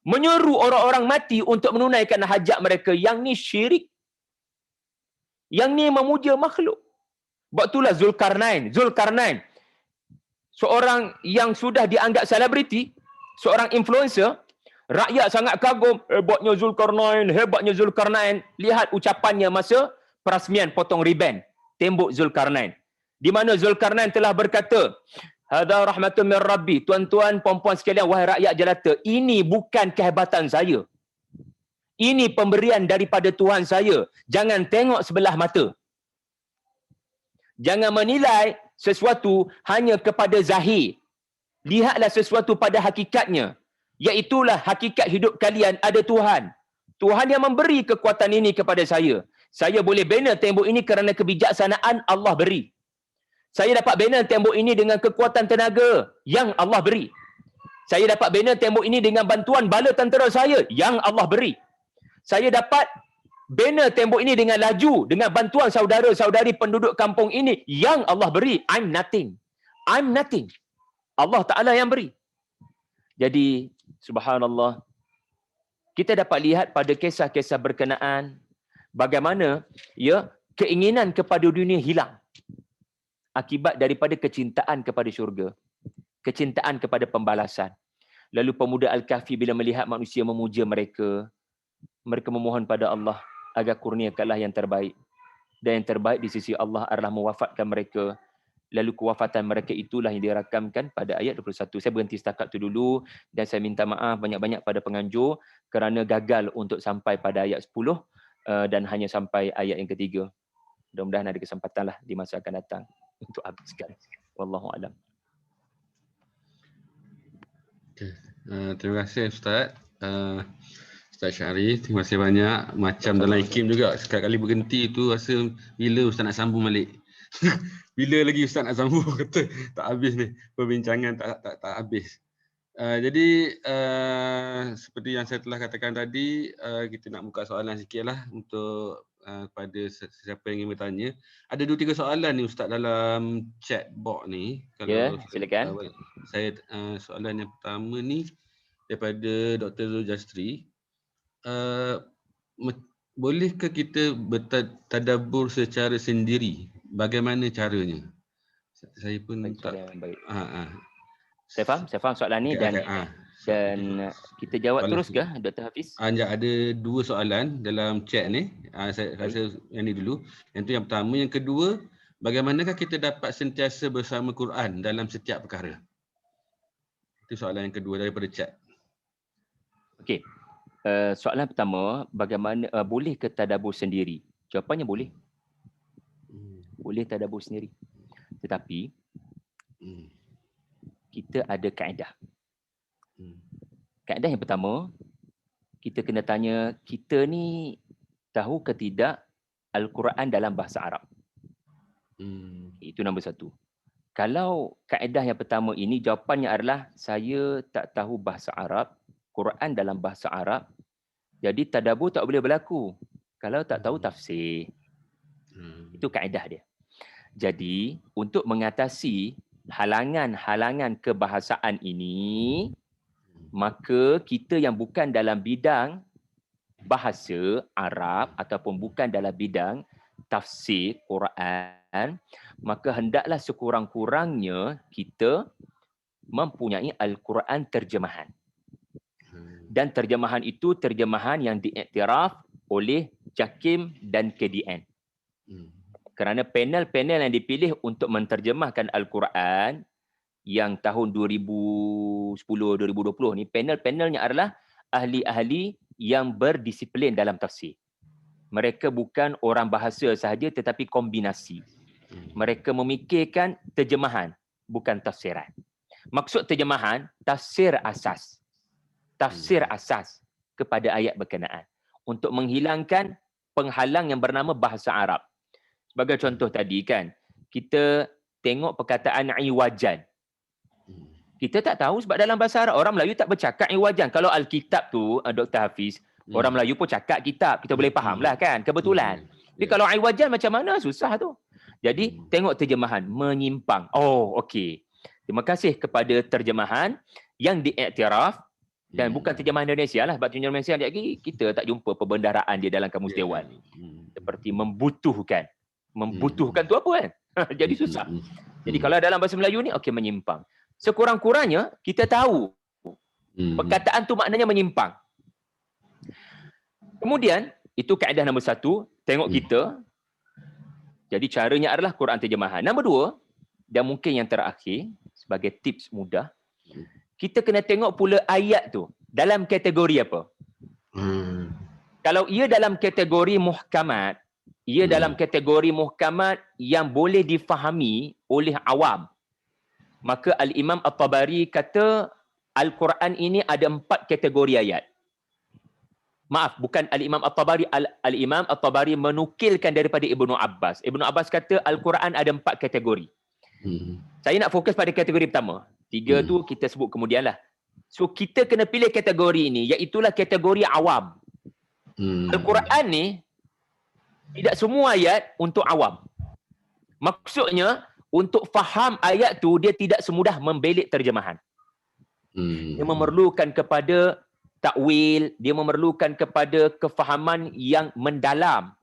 menyeru orang-orang mati untuk menunaikan hajat mereka. Yang ni syirik, yang ni memuja makhluk. Sebab itulah Zulkarnain, seorang yang sudah dianggap selebriti, seorang influencer, rakyat sangat kagum, hebatnya Zulkarnain. Lihat ucapannya masa perasmian potong riban tembok Zulkarnain, di mana Zulkarnain telah berkata, hadza rahmatun min rabbi, tuan-tuan puan-puan sekalian, wahai rakyat jelata, ini bukan kehebatan saya, ini pemberian daripada Tuhan saya. Jangan tengok sebelah mata, jangan menilai sesuatu hanya kepada zahir. Lihatlah sesuatu pada hakikatnya. Iaitulah hakikat hidup kalian ada Tuhan. Tuhan yang memberi kekuatan ini kepada saya. Saya boleh bina tembok ini kerana kebijaksanaan Allah beri. Saya dapat bina tembok ini dengan kekuatan tenaga yang Allah beri. Saya dapat bina tembok ini dengan bantuan bala tentera saya yang Allah beri. Saya dapat bina tembok ini dengan laju, dengan bantuan saudara-saudari penduduk kampung ini yang Allah beri. I'm nothing. Allah Ta'ala yang beri. Jadi, subhanallah, kita dapat lihat pada kisah-kisah berkenaan bagaimana keinginan kepada dunia hilang akibat daripada kecintaan kepada syurga, kecintaan kepada pembalasan. Lalu pemuda Al-Kahfi bila melihat manusia memuja mereka, mereka memohon pada Allah agar kurniakanlah yang terbaik. Dan yang terbaik di sisi Allah adalah mewafatkan mereka. Lalu kewafatan mereka itulah yang dirakamkan pada ayat 21. Saya berhenti setakat itu dulu dan saya minta maaf banyak-banyak pada penganjur kerana gagal untuk sampai pada ayat 10 dan hanya sampai ayat yang ketiga. Mudah-mudahan ada kesempatan lah di masa akan datang untuk habiskan. Wallahu a'lam. Okay. Terima kasih Ustaz. Ustaz Syahri, terima kasih banyak. Macam dalam IKIM juga, sekali berhenti tu rasa bila Ustaz nak sambung balik. Bila lagi Ustaz nak sambung, kata tak habis ni, perbincangan tak habis. Jadi seperti yang saya telah katakan tadi, kita nak buka soalan sikit lah untuk kepada siapa yang ingin bertanya. Ada 2-3 soalan ni Ustaz dalam chat box ni. Ya, silakan. Saya soalan yang pertama ni daripada Dr. Zul Jastri. Bolehkah kita bertadabbur secara sendiri? Bagaimana caranya? Saya pun tak. Saya faham soalan ni dan kita jawab terus ke Dr. Hafiz? Ada 2 soalan dalam chat ni. Saya rasa yang ni dulu. Yang tu yang pertama. Yang kedua, bagaimanakah kita dapat sentiasa bersama Quran dalam setiap perkara? Itu soalan yang kedua daripada chat. Okey. Soalan pertama, bagaimana boleh ke tadabbur sendiri? Jawapannya boleh. Boleh tadabbur sendiri. Tetapi kita ada kaedah. Kaedah yang pertama, kita kena tanya, kita ni tahu ke tidak Al-Quran dalam bahasa Arab? Itu nombor 1. Kalau kaedah yang pertama ini, jawapannya adalah saya tak tahu bahasa Arab, Quran dalam bahasa Arab, jadi tadabbur tak boleh berlaku. Kalau tak tahu tafsir. Itu kaedah dia. Jadi, untuk mengatasi halangan-halangan kebahasaan ini, maka kita yang bukan dalam bidang bahasa Arab ataupun bukan dalam bidang tafsir Quran, maka hendaklah sekurang-kurangnya kita mempunyai Al-Quran terjemahan. Dan terjemahan itu terjemahan yang diiktiraf oleh JAKIM dan KDN. Kerana panel-panel yang dipilih untuk menterjemahkan Al-Quran yang tahun 2010-2020 ni, panel-panelnya adalah ahli-ahli yang berdisiplin dalam tafsir. Mereka bukan orang bahasa sahaja tetapi kombinasi. Mereka memikirkan terjemahan, bukan tafsiran. Maksud terjemahan, tafsir asas. Tafsir asas kepada ayat berkenaan. Untuk menghilangkan penghalang yang bernama bahasa Arab. Sebagai contoh tadi kan, kita tengok perkataan iwajan. Kita tak tahu sebab dalam bahasa Arab, orang Melayu tak bercakap iwajan. Kalau Alkitab tu, Dr. Hafiz, orang Melayu pun cakap kitab. Kita boleh faham lah kan, kebetulan. Tapi kalau iwajan macam mana, susah tu. Jadi, tengok terjemahan, menyimpang. Oh, okey. Terima kasih kepada terjemahan yang diiktiraf dan bukan terjemahan Indonesia lah. Sebab terjemahan Indonesia lagi, kita tak jumpa perbendaharaan dia dalam kamus Dewan. Seperti membutuhkan. Membutuhkan tu apa kan? Jadi susah. Jadi kalau dalam bahasa Melayu ni, okey, menyimpang. Sekurang-kurangnya kita tahu perkataan tu maknanya menyimpang. Kemudian, itu kaedah nombor 1, tengok kita. Jadi caranya adalah Quran terjemahan. Nombor 2, dan mungkin yang terakhir, sebagai tips mudah, kita kena tengok pula ayat tu dalam kategori apa. Kalau ia dalam kategori muhkamat, ia dalam kategori muhkamat yang boleh difahami oleh awam. Maka Al-Imam At-Tabari kata Al-Quran ini ada 4 kategori ayat. Maaf, bukan Al-Imam At-Tabari. Al-Imam At-Tabari menukilkan daripada Ibnu Abbas. Ibnu Abbas kata Al-Quran ada 4 kategori. Saya nak fokus pada kategori pertama. 3 tu kita sebut kemudian lah. So kita kena pilih kategori ini, iaitulah kategori awam. Al-Quran ni tidak semua ayat untuk awam. Maksudnya, untuk faham ayat tu, dia tidak semudah membelit terjemahan. Dia memerlukan kepada takwil, dia memerlukan kepada kefahaman yang mendalam.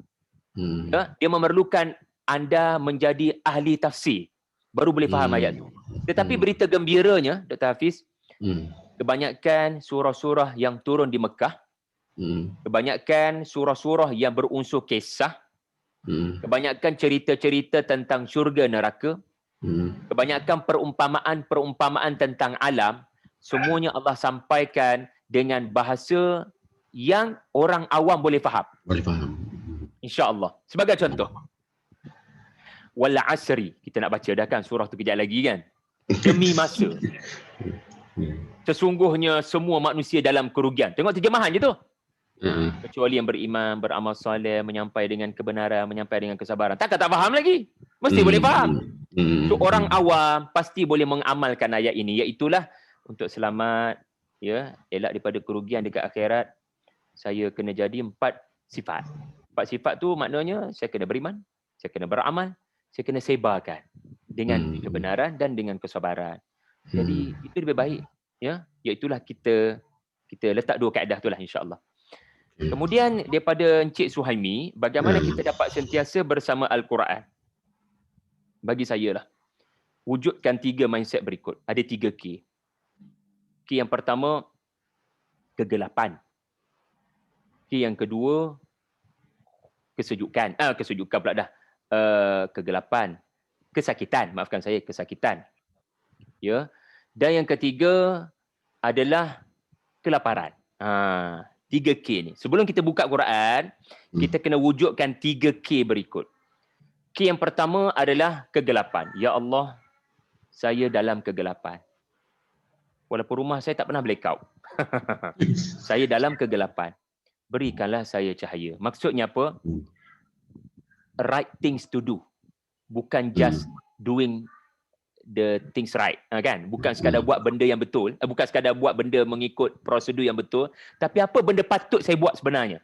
Dia memerlukan anda menjadi ahli tafsir, baru boleh faham ayat tu. Tetapi berita gembiranya, Dr. Hafiz, kebanyakan surah-surah yang turun di Mekah, kebanyakan surah-surah yang berunsur kisah, kebanyakan cerita-cerita tentang syurga neraka, kebanyakan perumpamaan tentang alam, semuanya Allah sampaikan dengan bahasa yang orang awam boleh faham. Boleh faham. InsyaAllah. Sebagai contoh, wal asri, kita nak baca dah kan surah tu kejap lagi kan. Demi masa. Sesungguhnya semua manusia dalam kerugian. Tengok terjemahan je tu. Kecuali yang beriman, beramal soleh, menyampai dengan kebenaran, menyampai dengan kesabaran. Takkan tak faham lagi? Mesti boleh faham. So orang awam pasti boleh mengamalkan ayat ini, iaitulah untuk selamat, ya, elak daripada kerugian dekat akhirat. Saya kena jadi 4 sifat. 4 sifat tu maknanya saya kena beriman, saya kena beramal, saya kena sebarkan dengan kebenaran dan dengan kesabaran. Jadi itu lebih baik, ya, iaitulah kita letak 2 kaedah itulah insya-Allah. Kemudian daripada Encik Suhaimi, bagaimana kita dapat sentiasa bersama Al-Quran? Bagi saya lah, wujudkan 3 mindset berikut. Ada 3 K. K yang pertama, kegelapan. K yang kedua, kesejukan. Kesejukan pula dah. Kegelapan. Kesakitan. Maafkan saya, kesakitan. Ya. Dan yang ketiga adalah kelaparan. 3K ni. Sebelum kita buka Quran, kita kena wujudkan 3K berikut. K yang pertama adalah kegelapan. Ya Allah, saya dalam kegelapan. Walaupun rumah saya tak pernah blackout. Saya dalam kegelapan. Berikanlah saya cahaya. Maksudnya apa? Right things to do. Bukan just doing the things right, kan? Bukan sekadar buat benda yang betul, bukan sekadar buat benda mengikut prosedur yang betul, tapi apa benda patut saya buat sebenarnya?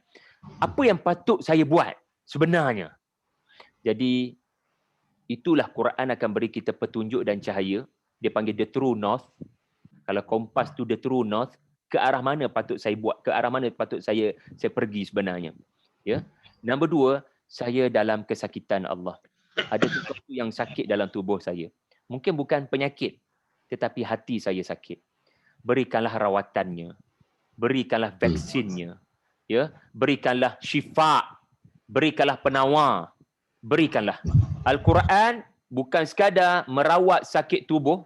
Apa yang patut saya buat sebenarnya? Jadi itulah Quran akan beri kita petunjuk dan cahaya. Dia panggil the true north. Kalau kompas tu the true north, ke arah mana patut saya buat, ke arah mana patut saya pergi sebenarnya. Ya. Nombor 2, saya dalam kesakitan Allah. Ada sesuatu yang sakit dalam tubuh saya. Mungkin bukan penyakit, tetapi hati saya sakit. Berikanlah rawatannya. Berikanlah vaksinnya. Ya, berikanlah syifa. Berikanlah penawar. Berikanlah. Al-Quran bukan sekadar merawat sakit tubuh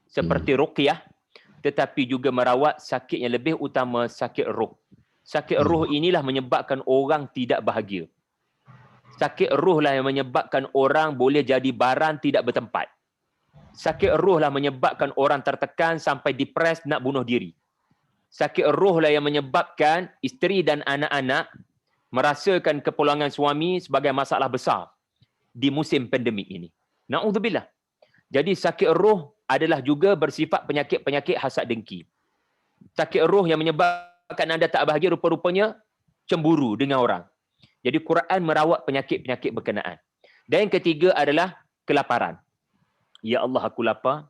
seperti ruqyah, tetapi juga merawat sakit yang lebih utama, sakit roh. Sakit roh inilah menyebabkan orang tidak bahagia. Sakit roh lah yang menyebabkan orang boleh jadi barang tidak bertempat. Sakit roh lah menyebabkan orang tertekan sampai depres nak bunuh diri. Sakit roh lah yang menyebabkan isteri dan anak-anak merasakan kepulangan suami sebagai masalah besar di musim pandemik ini. Na'udzubillah. Jadi sakit roh adalah juga bersifat penyakit-penyakit hasad dengki. Sakit roh yang menyebabkan anda tak bahagia rupa-rupanya cemburu dengan orang. Jadi Quran merawat penyakit-penyakit berkenaan. Dan yang ketiga adalah kelaparan. Ya Allah, aku lapar.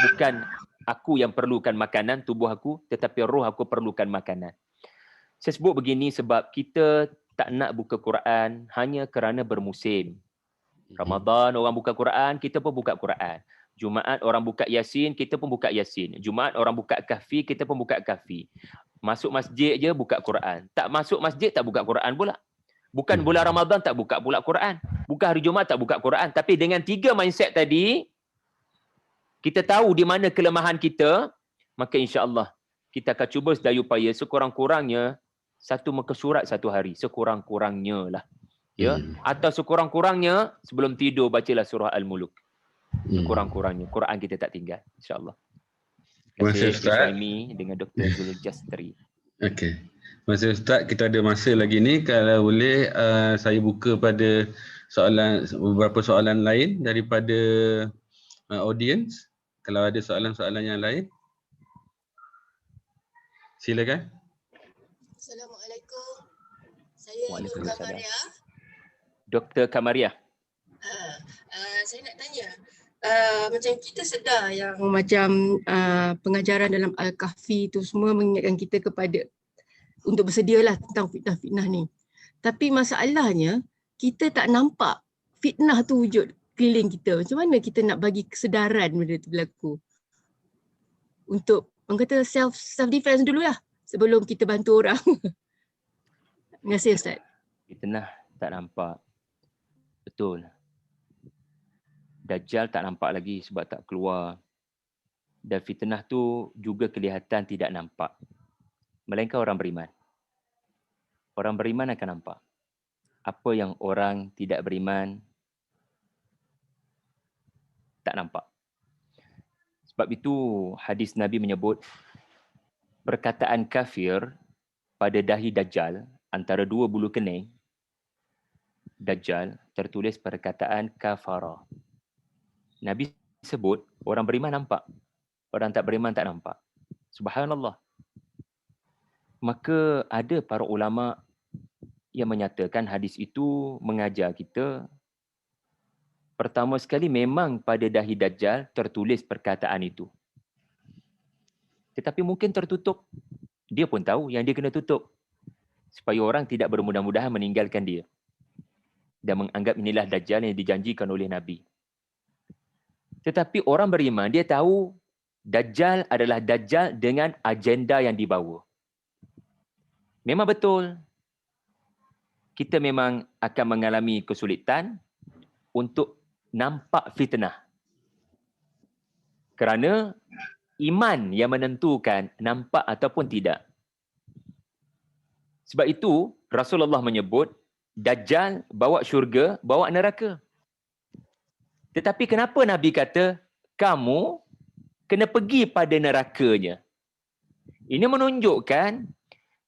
Bukan aku yang perlukan makanan, tubuh aku, tetapi roh aku perlukan makanan. Saya sebut begini sebab kita tak nak buka Quran hanya kerana bermusim. Ramadan orang buka Quran, kita pun buka Quran. Jumaat orang buka Yasin, kita pun buka Yasin. Jumaat orang buka Kahfi, kita pun buka Kahfi. Masuk masjid je buka Quran. Tak masuk masjid tak buka Quran pula. Bukan bulan Ramadan tak buka pula Quran. Bukan hari Jumaat tak buka Quran. Tapi dengan 3 mindset tadi, kita tahu di mana kelemahan kita, maka insya-Allah kita akan cuba sedaya upaya sekurang-kurangnya 1 muka surat 1 hari, sekurang-kurangnya lah. Ya, atau sekurang-kurangnya sebelum tidur bacalah surah Al-Muluk. Sekurang-kurangnya Quran kita tak tinggal, insya-Allah. Terima kasih Ustaz dengan Dr. Zulkifli. Okey. Terima kasih Ustaz, kita ada masa lagi ni, kalau boleh saya buka pada beberapa soalan lain daripada audience. Kalau ada soalan-soalan yang lain, silakan. Assalamualaikum. Saya Dr. Kamaria. Dr. Kamaria. Saya nak tanya, macam kita sedar yang macam pengajaran dalam Al-Kahfi itu semua mengingatkan kita kepada untuk bersedialah tentang fitnah-fitnah ni. Tapi masalahnya kita tak nampak fitnah tu wujud keliling kita. Macam mana kita nak bagi kesedaran benda tu berlaku? untuk orang kata self defense dululah sebelum kita bantu orang. Terima kasih Ustaz. Fitnah tak nampak. Betul. Dajjal tak nampak lagi sebab tak keluar. Dan fitnah tu juga kelihatan tidak nampak. Melainkan orang beriman. Orang beriman akan nampak. Apa yang orang tidak beriman tak nampak. Sebab itu hadis Nabi menyebut perkataan kafir pada dahi Dajjal antara dua bulu kening Dajjal tertulis perkataan kafara. Nabi sebut orang beriman nampak, orang tak beriman tak nampak. Subhanallah. Maka ada para ulama yang menyatakan hadis itu mengajar kita, pertama sekali memang pada dahi Dajjal tertulis perkataan itu. Tetapi mungkin tertutup. Dia pun tahu yang dia kena tutup. Supaya orang tidak bermudah-mudahan meninggalkan dia. Dan menganggap inilah Dajjal yang dijanjikan oleh Nabi. Tetapi orang beriman, dia tahu Dajjal adalah Dajjal dengan agenda yang dibawa. Memang betul. Kita memang akan mengalami kesulitan untuk nampak fitnah. Kerana iman yang menentukan nampak ataupun tidak. Sebab itu Rasulullah menyebut Dajjal bawa syurga, bawa neraka. Tetapi kenapa Nabi kata kamu kena pergi pada nerakanya? Ini menunjukkan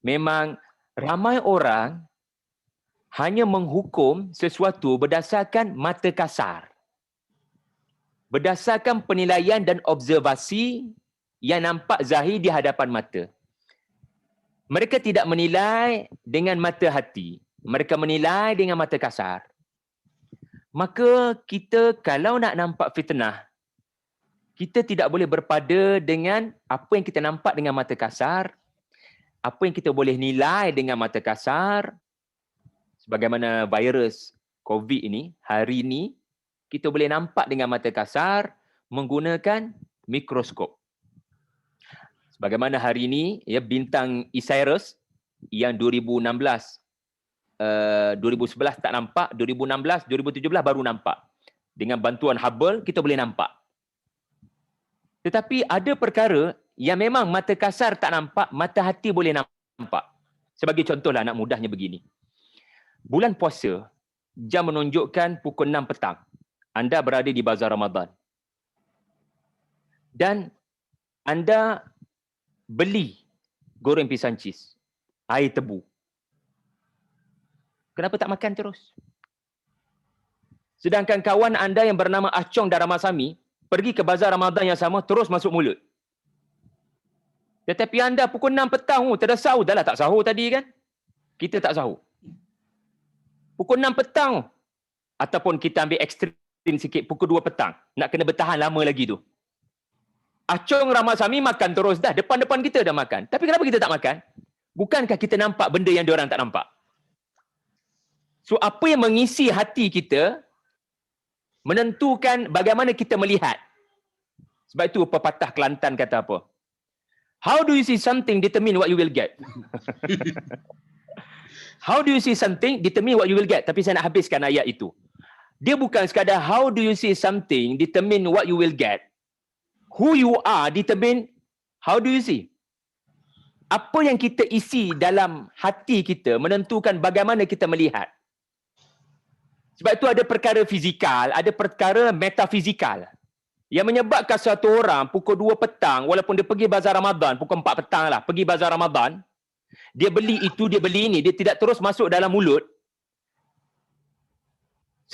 memang ramai orang hanya menghukum sesuatu berdasarkan mata kasar. Berdasarkan penilaian dan observasi yang nampak zahir di hadapan mata. Mereka tidak menilai dengan mata hati. Mereka menilai dengan mata kasar. Maka kita kalau nak nampak fitnah, kita tidak boleh berpada dengan apa yang kita nampak dengan mata kasar, apa yang kita boleh nilai dengan mata kasar. Sebagaimana virus COVID ini, hari ini, kita boleh nampak dengan mata kasar menggunakan mikroskop. Sebagaimana hari ini, ya, bintang Osiris yang 2011 tak nampak, 2016, 2017 baru nampak. Dengan bantuan Hubble, kita boleh nampak. Tetapi ada perkara yang memang mata kasar tak nampak, mata hati boleh nampak. Sebagai contohlah, nak mudahnya begini. Bulan puasa, jam menunjukkan pukul 6 petang. Anda berada di bazar Ramadan. Dan anda beli goreng pisang cheese, air tebu. Kenapa tak makan terus? Sedangkan kawan anda yang bernama Achong dan Ramasami pergi ke bazar Ramadan yang sama, terus masuk mulut. Tetapi anda pukul 6 petang, tak sahur. Dah lah tak sahur tadi kan? Kita tak sahur. Pukul 6 petang. Ataupun kita ambil ekstrim sikit, pukul 2 petang. Nak kena bertahan lama lagi tu. Achong Ramasami makan terus dah. Depan-depan kita dah makan. Tapi kenapa kita tak makan? Bukankah kita nampak benda yang diorang tak nampak? So, apa yang mengisi hati kita menentukan bagaimana kita melihat. Sebab itu pepatah Kelantan kata apa? How do you see something determine what you will get? How do you see something determine what you will get? Tapi saya nak habiskan ayat itu. Dia bukan sekadar how do you see something determine what you will get. Who you are determine how do you see. Apa yang kita isi dalam hati kita menentukan bagaimana kita melihat. Sebab itu ada perkara fizikal, ada perkara metafizikal. Yang menyebabkan satu orang pukul 2 petang, walaupun dia pergi bazar Ramadan, pukul 4 petang lah, pergi bazar Ramadan, dia beli itu, dia beli ini, dia tidak terus masuk dalam mulut.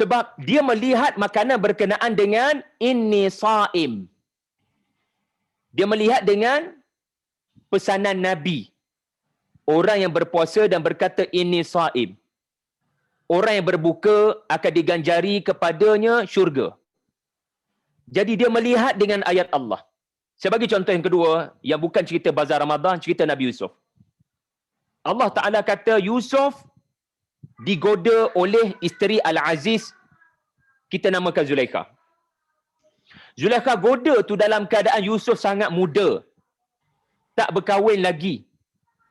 Sebab dia melihat makanan berkenaan dengan inni saim. Dia melihat dengan pesanan Nabi. Orang yang berpuasa dan berkata inni saim. Orang yang berbuka akan diganjari kepadanya syurga. Jadi dia melihat dengan ayat Allah. Sebagai contoh yang kedua, yang bukan cerita bazar Ramadan, cerita Nabi Yusuf. Allah Ta'ala kata Yusuf digoda oleh isteri Al-Aziz, kita namakan Zulaikha. Zulaikha goda tu dalam keadaan Yusuf sangat muda. tak berkahwin lagi.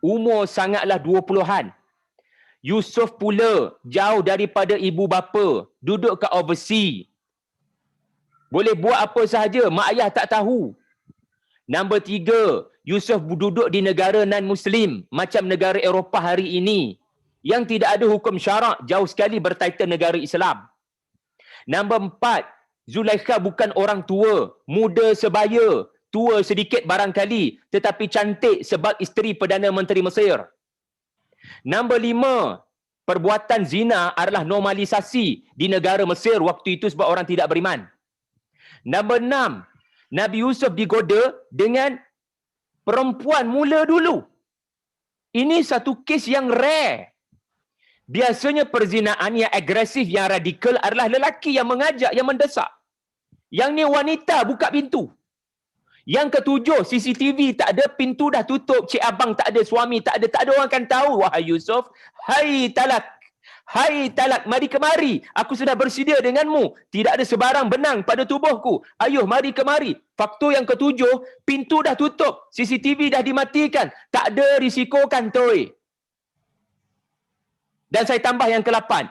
Umur sangatlah 20-an. Yusuf pula jauh daripada ibu bapa, duduk kat overseas. Boleh buat apa sahaja, mak ayah tak tahu. Nombor 3, Yusuf duduk di negara non-Muslim, macam negara Eropah hari ini, yang tidak ada hukum syarak, jauh sekali bertaitan negara Islam. Nombor 4, Zulaikha bukan orang tua, muda sebaya, tua sedikit barangkali, tetapi cantik sebab isteri Perdana Menteri Mesir. Nombor 5, perbuatan zina adalah normalisasi di negara Mesir waktu itu sebab orang tidak beriman. Nombor 6, Nabi Yusuf digoda dengan perempuan mula dulu. Ini satu kes yang rare. Biasanya perzinaan yang agresif, yang radikal adalah lelaki yang mengajak, yang mendesak. Yang ni wanita buka pintu. Yang ketujuh, CCTV tak ada, pintu dah tutup, cik abang tak ada, suami tak ada orang akan tahu. Wahai Yusuf, hai talak, mari kemari, aku sudah bersedia denganmu, tidak ada sebarang benang pada tubuhku, ayuh mari kemari. Faktor yang ketujuh, pintu dah tutup, CCTV dah dimatikan, tak ada risiko kantoi. Dan saya tambah yang ke-8,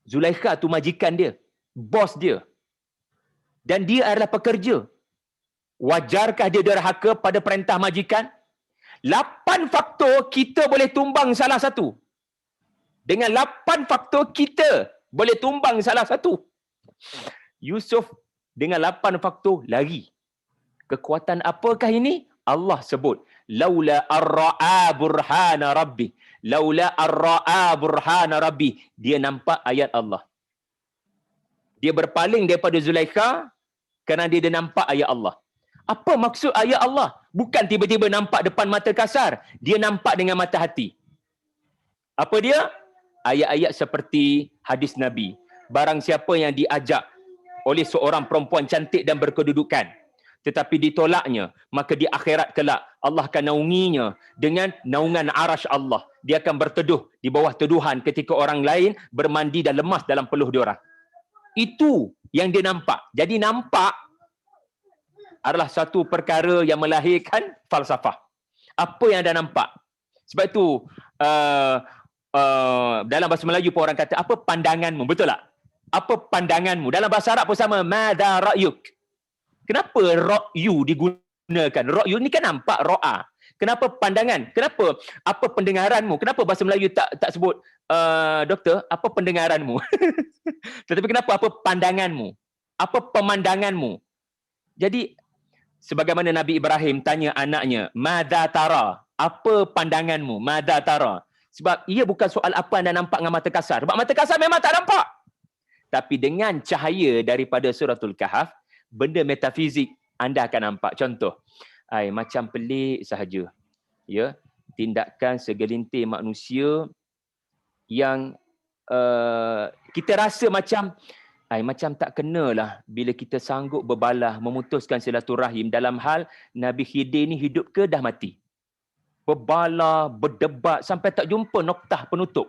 Zulaikha tu majikan dia, bos dia, dan dia adalah pekerja. Wajarkah dia derhaka pada perintah majikan? 8 faktor kita boleh tumbang salah satu. Dengan 8 faktor kita boleh tumbang salah satu. Yusuf dengan 8 faktor lari. Kekuatan apakah ini? Allah sebut, laula ar-ra'a burhana rabbi. Laula ar-ra'a burhana rabbi. Dia nampak ayat Allah. Dia berpaling daripada Zulaikha kerana dia nampak ayat Allah. Apa maksud ayat Allah? Bukan tiba-tiba nampak depan mata kasar. Dia nampak dengan mata hati. Apa dia? Ayat-ayat seperti hadis Nabi. Barang siapa yang diajak oleh seorang perempuan cantik dan berkedudukan, tetapi ditolaknya, maka di akhirat kelak Allah akan naunginya dengan naungan arasy Allah. Dia akan berteduh di bawah teduhan ketika orang lain bermandi dan lemas dalam peluh diorang. Itu yang dia nampak. Jadi nampak adalah satu perkara yang melahirkan falsafah. Apa yang anda nampak? Sebab itu dalam bahasa Melayu pun orang kata, apa pandanganmu? Betul tak? Apa pandanganmu? Dalam bahasa Arab pun sama, madza ra'yuk. Kenapa ra'yu digunakan? Ra'yu ni kan nampak, ra'a. Kenapa pandangan? Kenapa? Apa pendengaranmu? Kenapa bahasa Melayu tak sebut, doktor, apa pendengaranmu? Tetapi kenapa apa pandanganmu? Apa pemandanganmu? Jadi, sebagaimana Nabi Ibrahim tanya anaknya, madza tara? Apa pandanganmu? Madza tara? Sebab ia bukan soal apa anda nampak dengan mata kasar. Sebab mata kasar memang tak nampak. Tapi dengan cahaya daripada suratul Kahf, benda metafizik anda akan nampak. Contoh, macam pelik sahaja. Ya, tindakan segelintir manusia yang kita rasa macam tak kenalah bila kita sanggup berbalah, memutuskan silaturahim dalam hal Nabi Khidir ni hidup ke dah mati. Berbalah, berdebat sampai tak jumpa noktah penutup.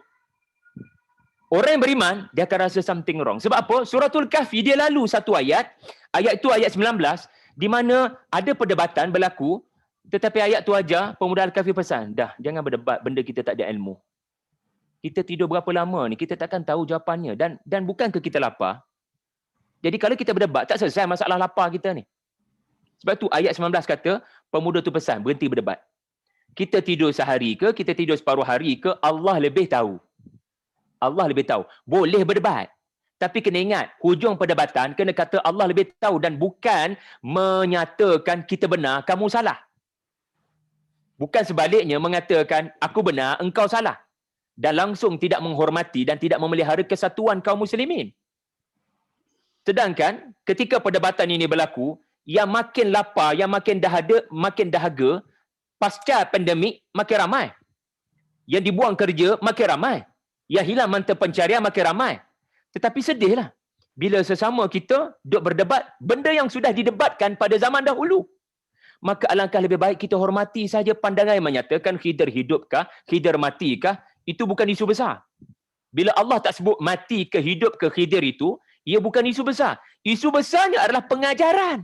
Orang yang beriman, dia akan rasa something wrong. Sebab apa? Suratul Kahfi dia lalu satu ayat itu ayat 19, di mana ada perdebatan berlaku, tetapi ayat tu aja pemuda Al-Kahfi pesan, dah jangan berdebat benda kita tak ada ilmu. Kita tidur berapa lama ni, kita takkan tahu jawapannya, dan bukankah kita lapar? Jadi kalau kita berdebat, tak selesai masalah lapar kita ni. Sebab tu ayat 19 kata, pemuda tu pesan, berhenti berdebat. Kita tidur sehari ke, kita tidur separuh hari ke, Allah lebih tahu. Allah lebih tahu. Boleh berdebat. Tapi kena ingat, hujung perdebatan kena kata Allah lebih tahu dan bukan menyatakan kita benar, kamu salah. Bukan sebaliknya mengatakan aku benar, engkau salah. Dan langsung tidak menghormati dan tidak memelihara kesatuan kaum muslimin. Sedangkan ketika perdebatan ini berlaku, yang makin lapar, yang makin dahaga, pasca pandemik makin ramai. Yang dibuang kerja makin ramai. Yang hilang mata pencarian makin ramai. Tetapi sedihlah bila sesama kita duk berdebat benda yang sudah didebatkan pada zaman dahulu. Maka alangkah lebih baik kita hormati saja pandangan yang menyatakan Khidir hidupkah, Khidir matikah, itu bukan isu besar. Bila Allah tak sebut mati ke hidup ke Khidir itu, ia bukan isu besar. Isu besarnya adalah pengajaran.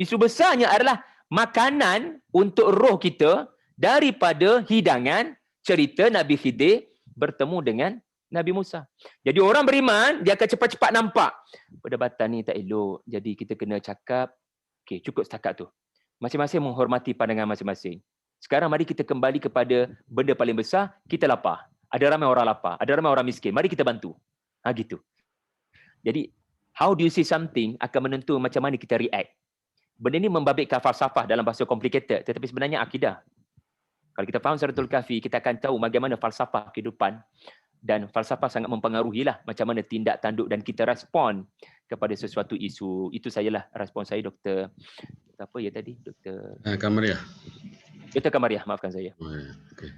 Isu besarnya adalah makanan untuk roh kita daripada hidangan cerita Nabi Khidir bertemu dengan Nabi Musa. Jadi orang beriman, dia akan cepat-cepat nampak perdebatan ni tak elok. Jadi kita kena cakap, okey, cukup setakat tu. Masing-masing menghormati pandangan masing-masing. Sekarang mari kita kembali kepada benda paling besar, kita lapar. Ada ramai orang lapar, ada ramai orang miskin. Mari kita bantu. Gitu. Jadi, how do you say something akan menentu macam mana kita react. Benda ni membabitkan falsafah dalam bahasa complicated, tetapi sebenarnya akidah. Kalau kita faham Suratul Kahfi, kita akan tahu bagaimana falsafah kehidupan, dan falsafah sangat mempengaruhilah macam mana tindak tanduk dan kita respon kepada sesuatu isu. Itu sajalah respon saya, Dr. Apa ya tadi? Dr. Kamariah. Dr. Kamariah, maafkan saya. Okay.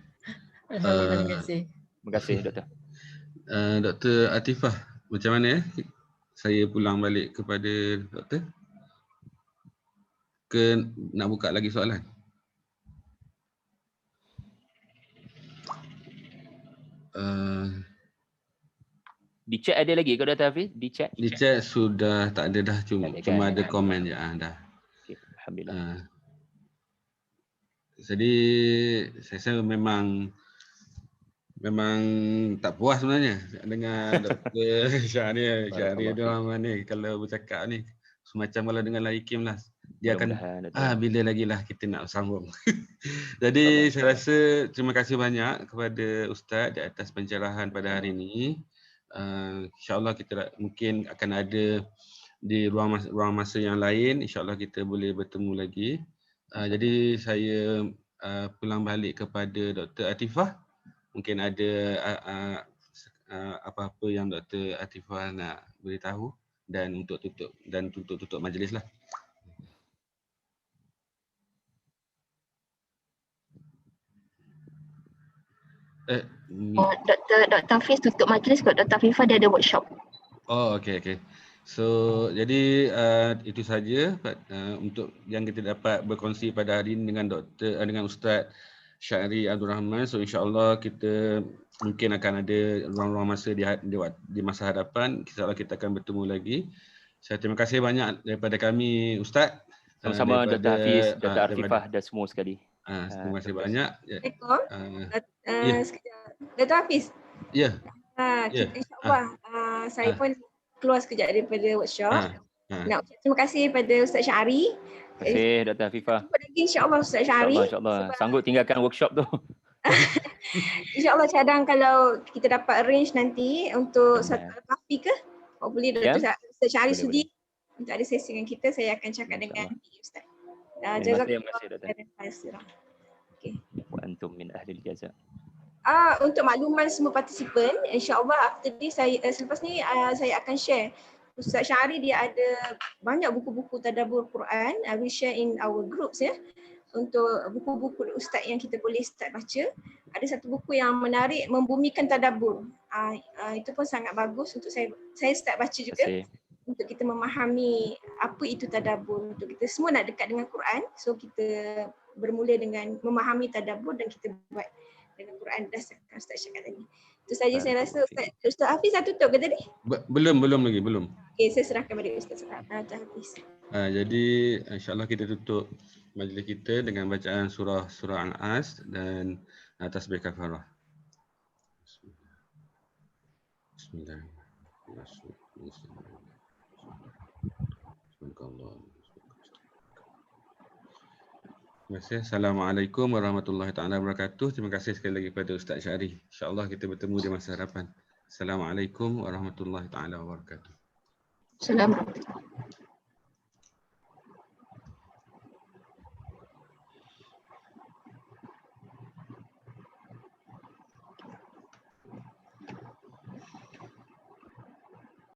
Alhamdulillah, terima kasih. Terima kasih, Dr. Dr. Atifah, macam mana saya pulang balik kepada doktor? Ke nak buka lagi soalan? Di chat ada lagi ke Dr. Hafiz? Di chat? Di chat sudah tak ada dah, cuma ada komen je. Dah. Okay, alhamdulillah. Jadi saya rasa memang tak puas sebenarnya dengan Dr. Syahri Abdul ni kalau bercakap ni semacam kalau dengan Laikim lah, dia akan bila lagi lah kita nak sambung. Jadi saya rasa terima kasih banyak kepada Ustaz di atas pencerahan pada hari ini. InsyaAllah kita mungkin akan ada di ruang masa yang lain, InsyaAllah kita boleh bertemu lagi. Jadi saya pulang balik kepada Dr. Atifah. Mungkin ada apa-apa yang Dr. Atifah nak beritahu dan untuk tutup majlis lah. Dr. Hafiz tutup majlis kot. Dr. Afifah dia ada workshop. Oh, okey. So jadi itu saja untuk yang kita dapat berkongsi pada hari ini dengan Ustaz Syahri Abdul Rahman. So insya-Allah kita mungkin akan ada ruang-ruang masa di masa hadapan. InsyaAllah kita akan bertemu lagi. Saya terima kasih banyak daripada kami Ustaz. Sama-sama Dr. Hafiz, Dr. Artifah dan semua sekali. Terima kasih banyak. Dr. Hafiz. Ya. InsyaAllah saya pun keluar sekejap daripada workshop. Nak ucap terima kasih pada Ustaz Syahri. Terima kasih Dr. Hafifah. Jumpa lagi insya-Allah Ustaz Syahri. InsyaAllah. Sanggup tinggalkan workshop tu. InsyaAllah cadang kalau kita dapat arrange nanti untuk satu Al-Kahfi ke? Boleh Dr. Ustaz Syahri sudi untuk ada sesi dengan kita, saya akan cakap dengan Ustaz. Terima kasih Dr. Okay. Wa antum min ahli al-jaza. Untuk makluman semua partisipan, insya-Allah after this selepas ni saya akan share. Ustaz Syahri dia ada banyak buku-buku tadabbur Quran, I will share in our groups ya. Untuk buku-buku ustaz yang kita boleh start baca. Ada satu buku yang menarik, Membumikan Tadabbur. Itu pun sangat bagus untuk saya start baca juga. Untuk kita memahami apa itu tadabbur. Untuk kita semua nak dekat dengan Quran, so kita bermula dengan memahami tadabbur dan kita buat dengan Quran berdasarkan Ustaz cakap tadi. Itu saja saya rasa. Ustaz Hafiz dah tutup ke tadi? Belum lagi. Okey, saya serahkan pada Ustaz Hafiz. Jadi insya-Allah kita tutup majlis kita dengan bacaan surah Al-As dan tasbih kafarah. Bismillahirrahmanirrahim. Terima kasih. Assalamualaikum warahmatullahi taala wabarakatuh. Terima kasih sekali lagi kepada Ustaz Syahri. InsyaAllah kita bertemu di masa hadapan. Assalamualaikum warahmatullahi taala wabarakatuh. Assalamualaikum.